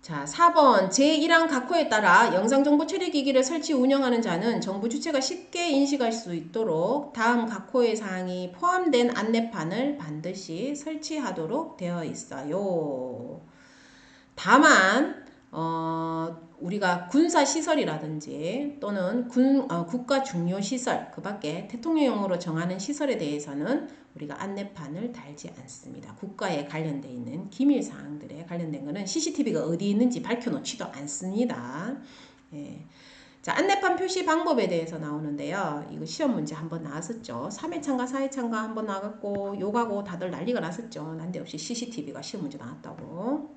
자, 4번 제1항 각호에 따라 영상정보 처리기기를 설치 운영하는 자는 정부 주체가 쉽게 인식할 수 있도록 다음 각호의 사항이 포함된 안내판을 반드시 설치하도록 되어 있어요. 다만 우리가 군사시설이라든지 또는 국가 중요시설, 그 밖에 대통령령으로 정하는 시설에 대해서는 우리가 안내판을 달지 않습니다. 국가에 관련되어 있는 기밀사항들에 관련된 것은 CCTV가 어디 있는지 밝혀놓지도 않습니다. 예. 자, 안내판 표시 방법에 대해서 나오는데요. 이거 시험 문제 한번 나왔었죠. 3회차인가 4회차인가 한번 나갔고 욕하고 다들 난리가 났었죠. 난데없이 CCTV가 시험 문제 나왔다고.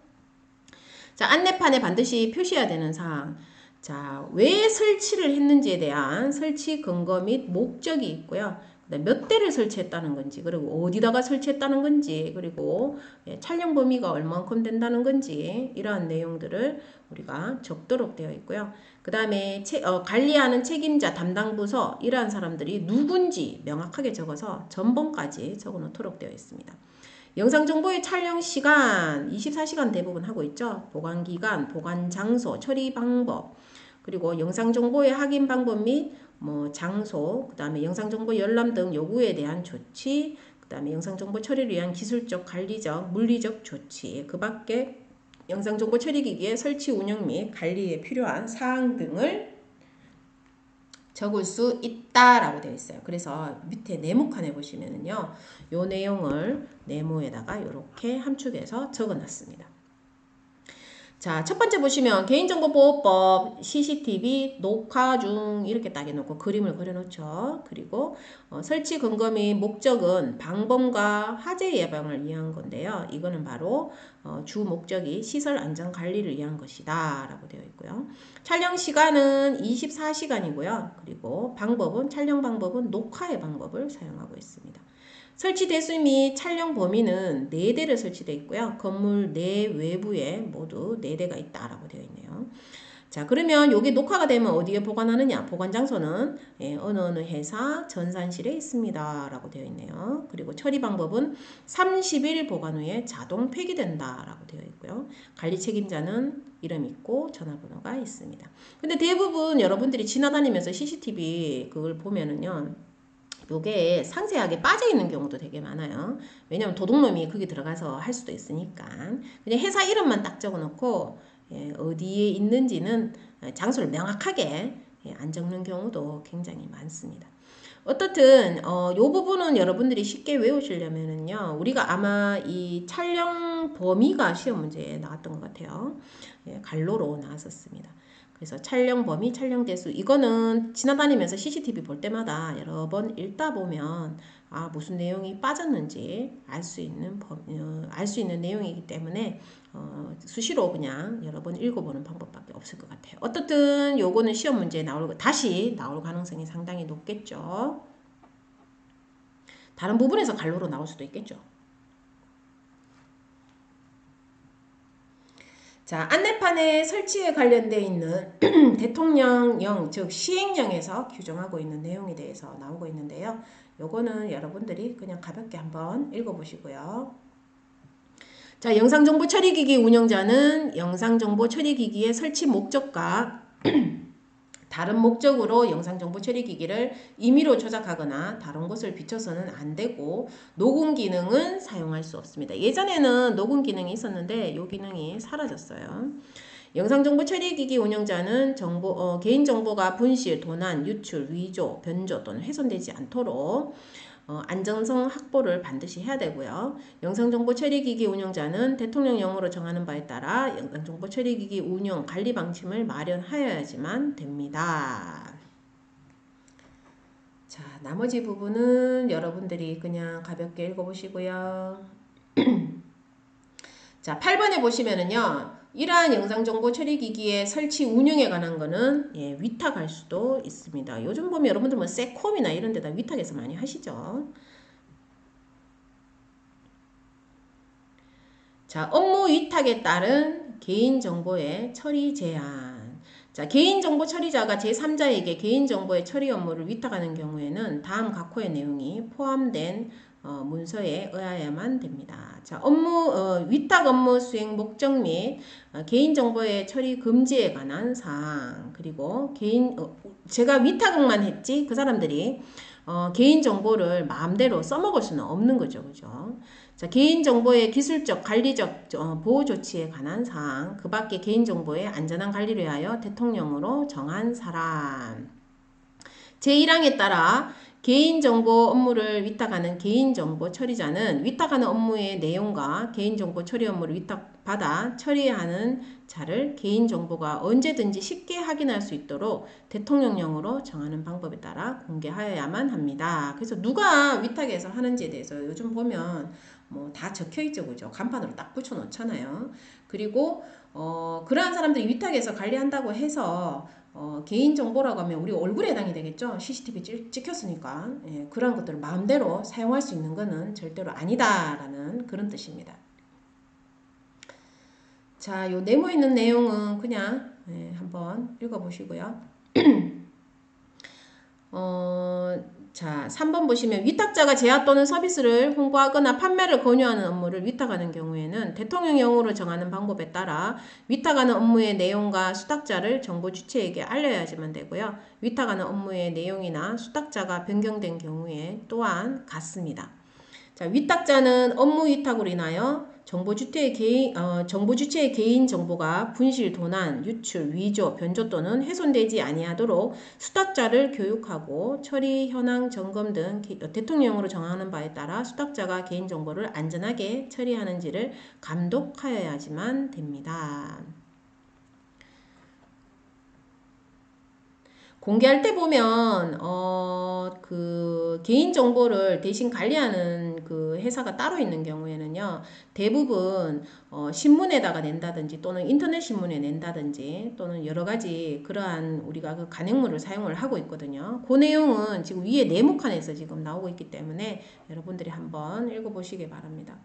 자, 안내판에 반드시 표시해야 되는 사항. 자, 왜 설치를 했는지에 대한 설치 근거 및 목적이 있고요. 몇 대를 설치했다는 건지, 그리고 어디다가 설치했다는 건지, 그리고 촬영 범위가 얼만큼 된다는 건지 이러한 내용들을 우리가 적도록 되어 있고요. 그 다음에 관리하는 책임자, 담당 부서 이러한 사람들이 누군지 명확하게 적어서 전번까지 적어 놓도록 되어 있습니다. 영상정보의 촬영 시간 24시간 대부분 하고 있죠. 보관 기간, 보관 장소, 처리 방법, 그리고 영상정보의 확인 방법 및 장소, 그 다음에 영상정보 열람 등 요구에 대한 조치, 그 다음에 영상정보 처리를 위한 기술적, 관리적, 물리적 조치, 그 밖에 영상정보 처리기기의 설치 운영 및 관리에 필요한 사항 등을 적을 수 있다라고 되어 있어요. 그래서 밑에 네모칸에 보시면은요, 요 내용을 네모에다가 이렇게 함축해서 적어놨습니다. 자, 첫 번째 보시면 개인정보보호법 CCTV 녹화 중 이렇게 딱 해놓고 그림을 그려놓죠. 그리고 설치 근거 및 목적은 방범과 화재 예방을 위한 건데요. 이거는 바로 주 목적이 시설 안전 관리를 위한 것이다 라고 되어 있고요. 촬영 시간은 24시간이고요. 그리고 촬영 방법은 녹화의 방법을 사용하고 있습니다. 설치 대수 및 촬영 범위는 4대를 설치되어 있고요. 건물 내 외부에 모두 4대가 있다라고 되어 있네요. 자, 그러면 여기 녹화가 되면 어디에 보관하느냐? 보관 장소는 어느 회사 전산실에 있습니다. 라고 되어 있네요. 그리고 처리 방법은 30일 보관 후에 자동 폐기된다. 라고 되어 있고요. 관리 책임자는 이름 있고 전화번호가 있습니다. 근데 대부분 여러분들이 지나다니면서 CCTV 그걸 보면은요. 요게 상세하게 빠져있는 경우도 되게 많아요. 왜냐면 도둑놈이 거기 들어가서 할 수도 있으니까. 그냥 회사 이름만 딱 적어놓고 어디에 있는지는 장소를 명확하게 안 적는 경우도 굉장히 많습니다. 어떻든 요 부분은 여러분들이 쉽게 외우시려면은요. 우리가 아마 이 촬영 범위가 시험 문제에 나왔던 것 같아요. 갈로로 나왔었습니다. 그래서 촬영 범위, 촬영 대수 이거는 지나다니면서 CCTV 볼 때마다 여러 번 읽다 보면 무슨 내용이 빠졌는지 알 수 있는 내용이기 때문에 수시로 그냥 여러 번 읽어보는 방법밖에 없을 것 같아요. 어떻든 요거는 시험 문제에 다시 나올 가능성이 상당히 높겠죠. 다른 부분에서 갈로로 나올 수도 있겠죠. 자, 안내판의 설치에 관련되어 있는 대통령령, 즉 시행령에서 규정하고 있는 내용에 대해서 나오고 있는데요. 요거는 여러분들이 그냥 가볍게 한번 읽어보시고요. 자, 영상정보 처리기기 운영자는 영상정보 처리기기의 설치 목적과 다른 목적으로 영상정보 처리기기를 임의로 조작하거나 다른 곳을 비춰서는 안 되고 녹음 기능은 사용할 수 없습니다. 예전에는 녹음 기능이 있었는데 이 기능이 사라졌어요. 영상정보 처리기기 운영자는 개인정보가 분실, 도난, 유출, 위조, 변조 또는 훼손되지 않도록 안정성 확보를 반드시 해야 되고요. 영상정보 처리기기 운영자는 대통령령으로 정하는 바에 따라 영상정보 처리기기 운영 관리 방침을 마련하여야지만 됩니다. 자, 나머지 부분은 여러분들이 그냥 가볍게 읽어보시고요. 자, 8번에 보시면은요. 이러한 영상정보 처리기기의 설치 운영에 관한 거는 위탁할 수도 있습니다. 요즘 보면 여러분들 뭐 세콤이나 이런 데다 위탁해서 많이 하시죠. 자, 업무 위탁에 따른 개인정보의 처리 제한. 자, 개인정보 처리자가 제3자에게 개인정보의 처리 업무를 위탁하는 경우에는 다음 각호의 내용이 포함된 문서에 의하여야만 됩니다. 자, 위탁 업무 수행 목적 및 개인정보의 처리 금지에 관한 사항, 그리고 제가 위탁만 했지 그 사람들이 개인정보를 마음대로 써먹을 수는 없는 거죠. 그죠? 자, 개인정보의 기술적, 관리적 보호 조치에 관한 사항, 그 밖에 개인정보의 안전한 관리를 위하여 대통령으로 정한 사람. 제1항에 따라 개인정보 업무를 위탁하는 개인정보 처리자는 위탁하는 업무의 내용과 개인정보 처리 업무를 위탁받아 처리하는 자를 개인정보가 언제든지 쉽게 확인할 수 있도록 대통령령으로 정하는 방법에 따라 공개하여야만 합니다. 그래서 누가 위탁해서 하는지에 대해서 요즘 보면 뭐 다 적혀 있죠, 그죠? 간판으로 딱 붙여 놓잖아요. 그리고 그러한 사람들이 위탁해서 관리한다고 해서 개인정보라고 하면 우리 얼굴에 해당이 되겠죠. CCTV 찍혔으니까. 예, 그런 것들을 마음대로 사용할 수 있는 것은 절대로 아니다라는 그런 뜻입니다. 자, 요 네모 있는 내용은 그냥 한번 읽어보시고요. 자, 3번 보시면 위탁자가 제약 또는 서비스를 홍보하거나 판매를 권유하는 업무를 위탁하는 경우에는 대통령령으로 정하는 방법에 따라 위탁하는 업무의 내용과 수탁자를 정보 주체에게 알려야지만 되고요. 위탁하는 업무의 내용이나 수탁자가 변경된 경우에 또한 같습니다. 자, 위탁자는 업무 위탁으로 인하여 정보 주체의 개인 정보가 분실, 도난, 유출, 위조, 변조 또는 훼손되지 아니하도록 수탁자를 교육하고 처리 현황 점검 등 대통령령으로 정하는 바에 따라 수탁자가 개인 정보를 안전하게 처리하는지를 감독하여야지만 됩니다. 공개할 때 보면 그 개인 정보를 대신 관리하는 그 회사가 따로 있는 경우에는요, 대부분 신문에다가 낸다든지 또는 인터넷 신문에 낸다든지 또는 여러 가지 그러한 우리가 그 간행물을 사용을 하고 있거든요. 그 내용은 지금 위에 네모칸에서 지금 나오고 있기 때문에 여러분들이 한번 읽어보시기 바랍니다.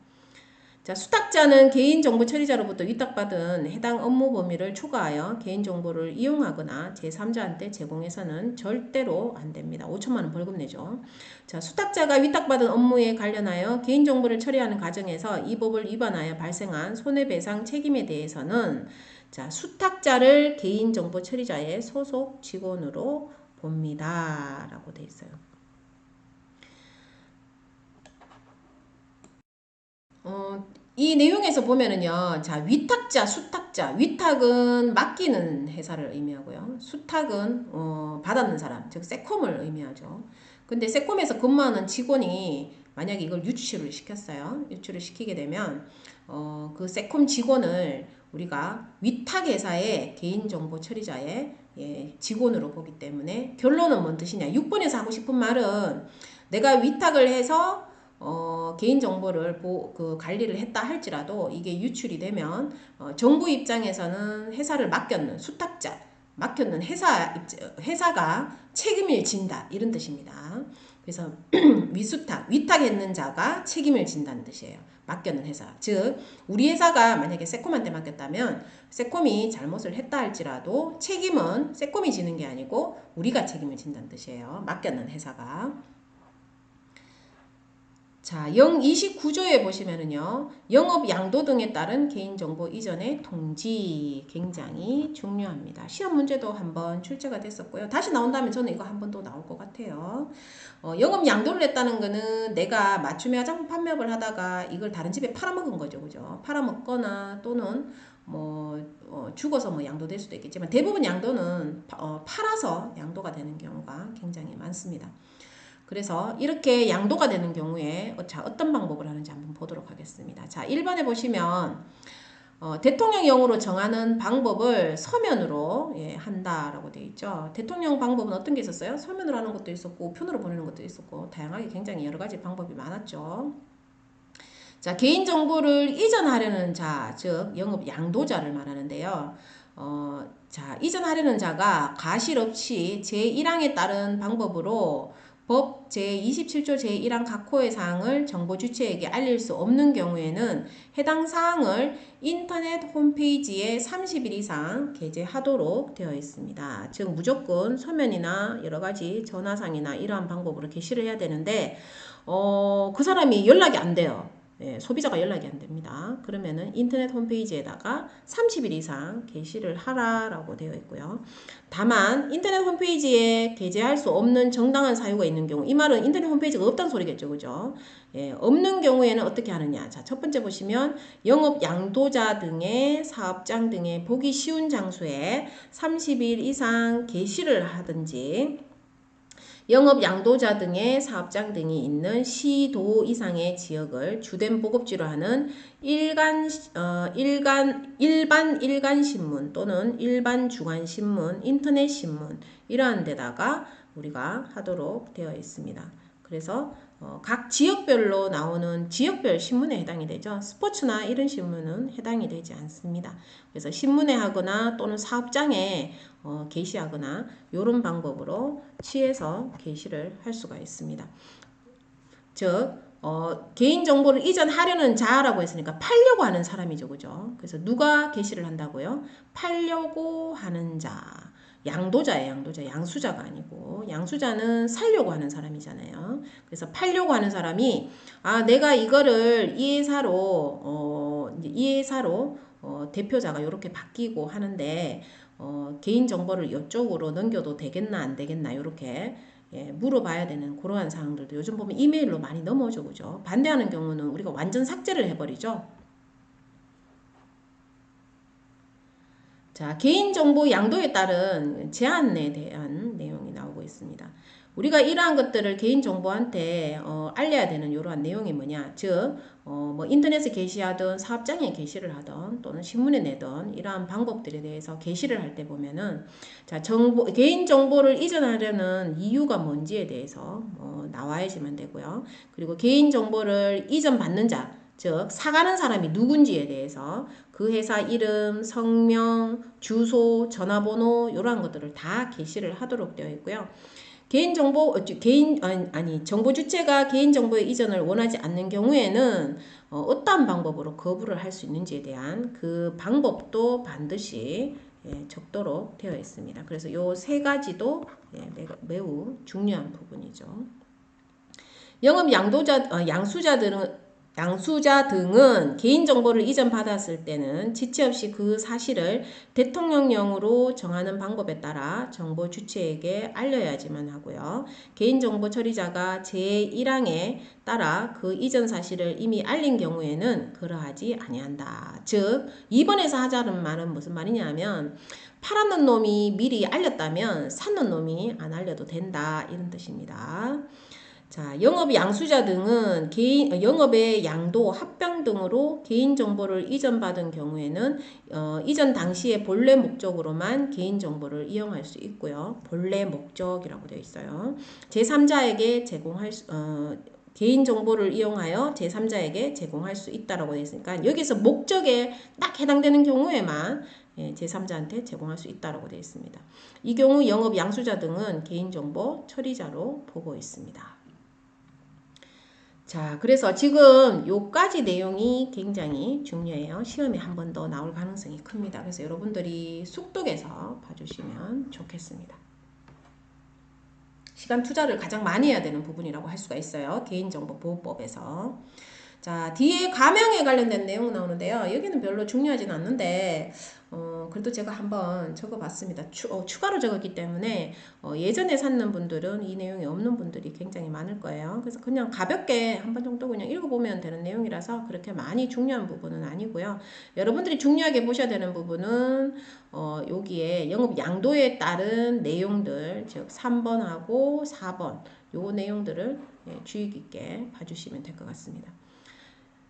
자, 수탁자는 개인정보 처리자로부터 위탁받은 해당 업무 범위를 초과하여 개인정보를 이용하거나 제3자한테 제공해서는 절대로 안 됩니다. 5천만 원 벌금 내죠. 자, 수탁자가 위탁받은 업무에 관련하여 개인정보를 처리하는 과정에서 이 법을 위반하여 발생한 손해배상 책임에 대해서는 자, 수탁자를 개인정보 처리자의 소속 직원으로 봅니다. 라고 돼 있어요. 이 내용에서 보면은요, 자, 위탁자, 수탁자, 위탁은 맡기는 회사를 의미하고요. 수탁은, 받았는 사람, 즉, 세콤을 의미하죠. 근데 세콤에서 근무하는 직원이 만약에 이걸 유출을 시켰어요. 유출을 시키게 되면, 그 세콤 직원을 우리가 위탁회사의 개인정보 처리자의 직원으로 보기 때문에 결론은 뭔 뜻이냐. 6번에서 하고 싶은 말은 내가 위탁을 해서 개인정보를 관리를 했다 할지라도 이게 유출이 되면 정부 입장에서는 회사를 맡겼는 수탁자 맡겼는 회사가 책임을 진다 이런 뜻입니다. 그래서 위탁했는 자가 책임을 진다는 뜻이에요. 맡겼는 회사. 즉 우리 회사가 만약에 세콤한테 맡겼다면 세콤이 잘못을 했다 할지라도 책임은 세콤이 지는 게 아니고 우리가 책임을 진다는 뜻이에요. 맡겼는 회사가. 자, 029조에 보시면은요, 영업 양도 등에 따른 개인정보 이전의 통지 굉장히 중요합니다. 시험 문제도 한번 출제가 됐었고요. 다시 나온다면 저는 이거 한번 또 나올 것 같아요. 영업 양도를 했다는 거는 내가 맞춤의 화장품 판매업을 하다가 이걸 다른 집에 팔아먹은 거죠. 그죠? 팔아먹거나 또는 죽어서 양도될 수도 있겠지만 대부분 양도는 팔아서 양도가 되는 경우가 굉장히 많습니다. 그래서 이렇게 양도가 되는 경우에 어떤 방법을 하는지 한번 보도록 하겠습니다. 자, 1번에 보시면 대통령령으로 정하는 방법을 서면으로 한다라고 되어 있죠. 대통령 방법은 어떤 게 있었어요? 서면으로 하는 것도 있었고 우편으로 보내는 것도 있었고 다양하게 굉장히 여러 가지 방법이 많았죠. 자, 개인정보를 이전하려는 자, 즉 영업 양도자를 말하는데요. 자, 이전하려는 자가 가실 없이 제1항에 따른 방법으로 법 제27조 제1항 각 호의 사항을 정보 주체에게 알릴 수 없는 경우에는 해당 사항을 인터넷 홈페이지에 30일 이상 게재하도록 되어 있습니다. 즉 무조건 서면이나 여러 가지 전화상이나 이러한 방법으로 게시를 해야 되는데 그 사람이 연락이 안 돼요. 소비자가 연락이 안 됩니다. 그러면은 인터넷 홈페이지에다가 30일 이상 게시를 하라라고 되어 있고요. 다만 인터넷 홈페이지에 게재할 수 없는 정당한 사유가 있는 경우, 이 말은 인터넷 홈페이지가 없다는 소리겠죠, 그죠? 없는 경우에는 어떻게 하느냐? 자, 첫 번째 보시면 영업 양도자 등의 사업장 등의 보기 쉬운 장소에 30일 이상 게시를 하든지. 영업 양도자 등의 사업장 등이 있는 시도 이상의 지역을 주된 보급지로 하는 일반 일간 신문 또는 일반 주간 신문, 인터넷 신문 이러한 데다가 우리가 하도록 되어 있습니다. 그래서 각 지역별로 나오는 지역별 신문에 해당이 되죠. 스포츠나 이런 신문은 해당이 되지 않습니다. 그래서 신문에 하거나 또는 사업장에 게시하거나 이런 방법으로 취해서 게시를 할 수가 있습니다. 즉 개인정보를 이전하려는 자라고 했으니까 팔려고 하는 사람이죠. 그죠? 그래서 누가 게시를 한다고요? 팔려고 하는 자. 양도자예요. 양도자. 양수자가 아니고 양수자는 살려고 하는 사람이잖아요. 그래서 팔려고 하는 사람이 내가 이거를 이 회사로 대표자가 이렇게 바뀌고 하는데 개인정보를 이쪽으로 넘겨도 되겠나 안 되겠나 이렇게 물어봐야 되는 그러한 사항들도 요즘 보면 이메일로 많이 넘어오죠. 그죠? 반대하는 경우는 우리가 완전 삭제를 해버리죠. 자, 개인정보 양도에 따른 제한에 대한 내용이 나오고 있습니다. 우리가 이러한 것들을 개인정보한테 알려야 되는 이러한 내용이 뭐냐. 즉 인터넷에 게시하든 사업장에 게시를 하든 또는 신문에 내든 이러한 방법들에 대해서 게시를 할 때 보면은 자, 개인정보를 이전하려는 이유가 뭔지에 대해서 나와야지만 되고요. 그리고 개인정보를 이전받는 자, 즉 사가는 사람이 누군지에 대해서 그 회사 이름, 성명, 주소, 전화번호 이러한 것들을 다 게시를 하도록 되어 있고요. 정보 주체가 개인정보의 이전을 원하지 않는 경우에는 어떠한 방법으로 거부를 할 수 있는지에 대한 그 방법도 반드시 적도록 되어 있습니다. 그래서 요 세 가지도 매우 중요한 부분이죠. 영업 양수자 등은 개인정보를 이전받았을 때는 지체 없이 그 사실을 대통령령으로 정하는 방법에 따라 정보 주체에게 알려야지만 하고요. 개인정보 처리자가 제1항에 따라 그 이전 사실을 이미 알린 경우에는 그러하지 아니한다. 즉 2번에서 하자는 말은 무슨 말이냐면 팔았는 놈이 미리 알렸다면 샀는 놈이 안 알려도 된다 이런 뜻입니다. 자, 영업 양수자 등은 영업의 양도, 합병 등으로 개인정보를 이전받은 경우에는 이전 당시의 본래 목적으로만 개인정보를 이용할 수 있고요. 본래 목적이라고 되어 있어요. 제3자에게 개인정보를 이용하여 제3자에게 제공할 수 있다라고 되어 있으니까 여기서 목적에 딱 해당되는 경우에만 제3자한테 제공할 수 있다라고 되어 있습니다. 이 경우 영업 양수자 등은 개인정보 처리자로 보고 있습니다. 자, 그래서 지금 요까지 내용이 굉장히 중요해요. 시험에 한 번 더 나올 가능성이 큽니다. 그래서 여러분들이 숙독해서 봐주시면 좋겠습니다. 시간 투자를 가장 많이 해야 되는 부분이라고 할 수가 있어요. 개인정보보호법에서. 자, 뒤에 가명에 관련된 내용 나오는데요. 여기는 별로 중요하진 않는데 그래도 제가 한번 적어봤습니다. 추가로 적었기 때문에 예전에 샀는 분들은 이 내용이 없는 분들이 굉장히 많을 거예요. 그래서 그냥 가볍게 한 번 정도 그냥 읽어보면 되는 내용이라서 그렇게 많이 중요한 부분은 아니고요. 여러분들이 중요하게 보셔야 되는 부분은 여기에 영업 양도에 따른 내용들, 즉 3번하고 4번 요 내용들을 주의 깊게 봐주시면 될 것 같습니다.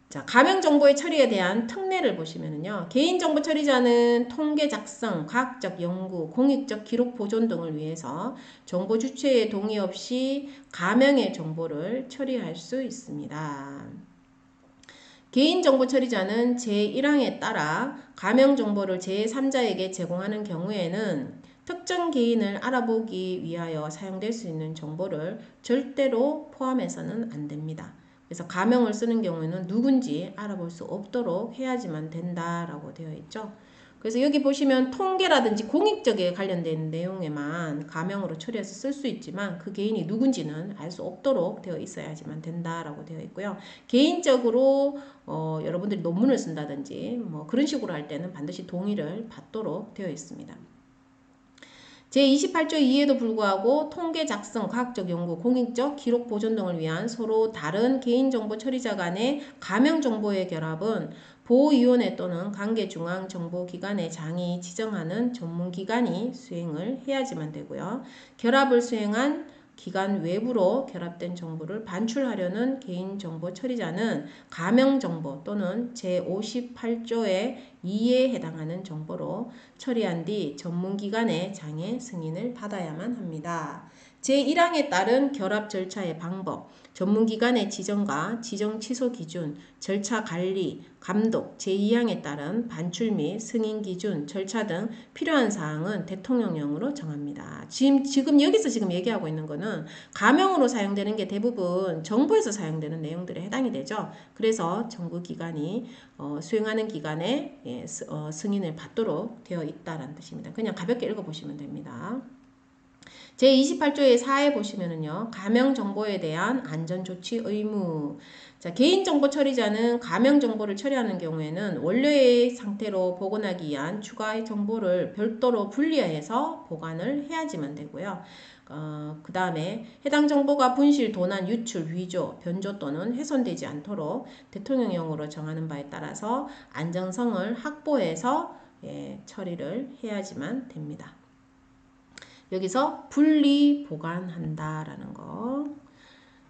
자, 가명정보의 처리에 대한 특례를 보시면은요. 개인정보 처리자는 통계 작성, 과학적 연구, 공익적 기록 보존 등을 위해서 정보 주체의 동의 없이 가명의 정보를 처리할 수 있습니다. 개인정보 처리자는 제1항에 따라 가명정보를 제3자에게 제공하는 경우에는 특정 개인을 알아보기 위하여 사용될 수 있는 정보를 절대로 포함해서는 안 됩니다. 그래서 가명을 쓰는 경우에는 누군지 알아볼 수 없도록 해야지만 된다라고 되어 있죠. 그래서 여기 보시면 통계라든지 공익적에 관련된 내용에만 가명으로 처리해서 쓸 수 있지만 그 개인이 누군지는 알 수 없도록 되어 있어야지만 된다라고 되어 있고요. 개인적으로 여러분들이 논문을 쓴다든지 뭐 그런 식으로 할 때는 반드시 동의를 받도록 되어 있습니다. 제28조 2에도 불구하고 통계 작성, 과학적 연구, 공익적 기록 보존 등을 위한 서로 다른 개인정보 처리자 간의 가명정보의 결합은 보호위원회 또는 관계중앙정보기관의 장이 지정하는 전문기관이 수행을 해야지만 되고요. 결합을 수행한 기관 외부로 결합된 정보를 반출하려는 개인정보 처리자는 가명정보 또는 제58조의 2에 해당하는 정보로 처리한 뒤 전문기관의 장의 승인을 받아야만 합니다. 제1항에 따른 결합 절차의 방법, 전문기관의 지정과 지정 취소 기준, 절차 관리, 감독, 제2항에 따른 반출 및 승인 기준, 절차 등 필요한 사항은 대통령령으로 정합니다. 지금 여기서 얘기하고 있는 거는 가명으로 사용되는 게 대부분 정부에서 사용되는 내용들에 해당이 되죠. 그래서 정부기관이 수행하는 기관에 승인을 받도록 되어 있다는 뜻입니다. 그냥 가볍게 읽어보시면 됩니다. 제28조의 4에 보시면은요. 가명정보에 대한 안전조치 의무. 자, 개인정보 처리자는 가명정보를 처리하는 경우에는 원래의 상태로 복원하기 위한 추가 정보를 별도로 분리해서 보관을 해야지만 되고요. 그 다음에 해당 정보가 분실, 도난, 유출, 위조, 변조 또는 훼손되지 않도록 대통령령으로 정하는 바에 따라서 안정성을 확보해서 처리를 해야지만 됩니다. 여기서 분리 보관한다라는 거.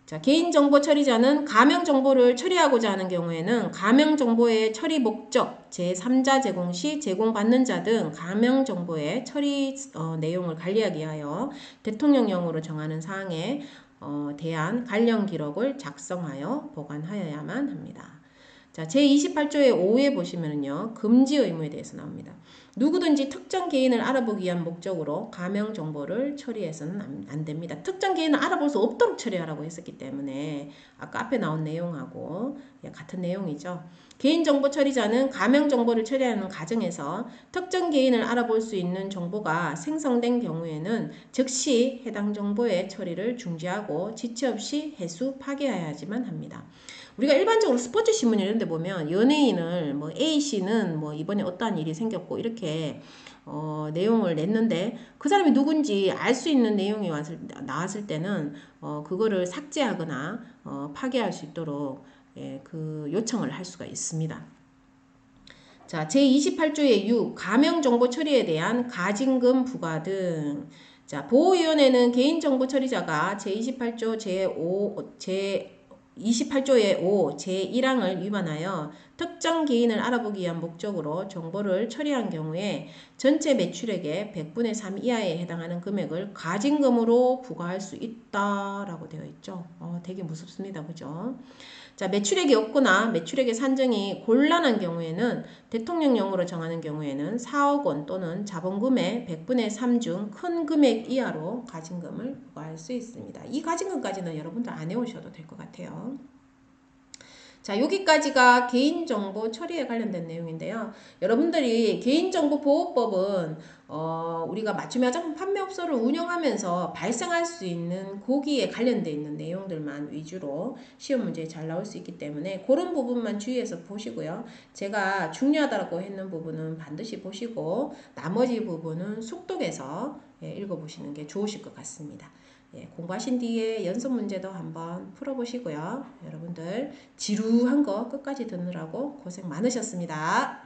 자, 개인정보 처리자는 가명정보를 처리하고자 하는 경우에는 가명정보의 처리 목적, 제3자 제공 시 제공받는 자 등 가명정보의 처리 내용을 관리하기 위하여 대통령령으로 정하는 사항에 대한 관련 기록을 작성하여 보관하여야만 합니다. 자, 제28조의 5에 보시면은요, 금지 의무에 대해서 나옵니다. 누구든지 특정 개인을 알아보기 위한 목적으로 가명 정보를 처리해서는 안 됩니다. 특정 개인을 알아볼 수 없도록 처리하라고 했었기 때문에 아까 앞에 나온 내용하고 같은 내용이죠. 개인정보 처리자는 가명 정보를 처리하는 과정에서 특정 개인을 알아볼 수 있는 정보가 생성된 경우에는 즉시 해당 정보의 처리를 중지하고 지체 없이 해수 파기해야지만 합니다. 우리가 일반적으로 스포츠 신문 이런 데 보면 연예인을 뭐 A씨는 뭐 이번에 어떠한 일이 생겼고 이렇게 내용을 냈는데 그 사람이 누군지 알 수 있는 내용이 나왔을 때는 그거를 삭제하거나 파기할 수 있도록 그 요청을 할 수가 있습니다. 자, 제28조의 6 가명정보 처리에 대한 가징금 부과 등. 자, 보호위원회는 개인정보 처리자가 제28조 제28조의 5 제1항을 위반하여 특정 개인을 알아보기 위한 목적으로 정보를 처리한 경우에 전체 매출액의 100분의 3 이하에 해당하는 금액을 가징금으로 부과할 수 있다라고 되어 있죠. 되게 무섭습니다. 그죠? 자, 매출액이 없거나 매출액의 산정이 곤란한 경우에는 대통령령으로 정하는 경우에는 4억 원 또는 자본금의 100분의 3 중 큰 금액 이하로 가징금을 부과할 수 있습니다. 이 가징금까지는 여러분들 안 해오셔도 될 것 같아요. 자, 여기까지가 개인정보 처리에 관련된 내용인데요. 여러분들이 개인정보보호법은 우리가 맞춤 화장품 판매업소를 운영하면서 발생할 수 있는 거기에 관련되어 있는 내용들만 위주로 시험 문제에 잘 나올 수 있기 때문에 그런 부분만 주의해서 보시고요. 제가 중요하다고 했는 부분은 반드시 보시고 나머지 부분은 숙독해서 읽어보시는 게 좋으실 것 같습니다. 공부하신 뒤에 연습 문제도 한번 풀어보시고요. 여러분들 지루한 거 끝까지 듣느라고 고생 많으셨습니다.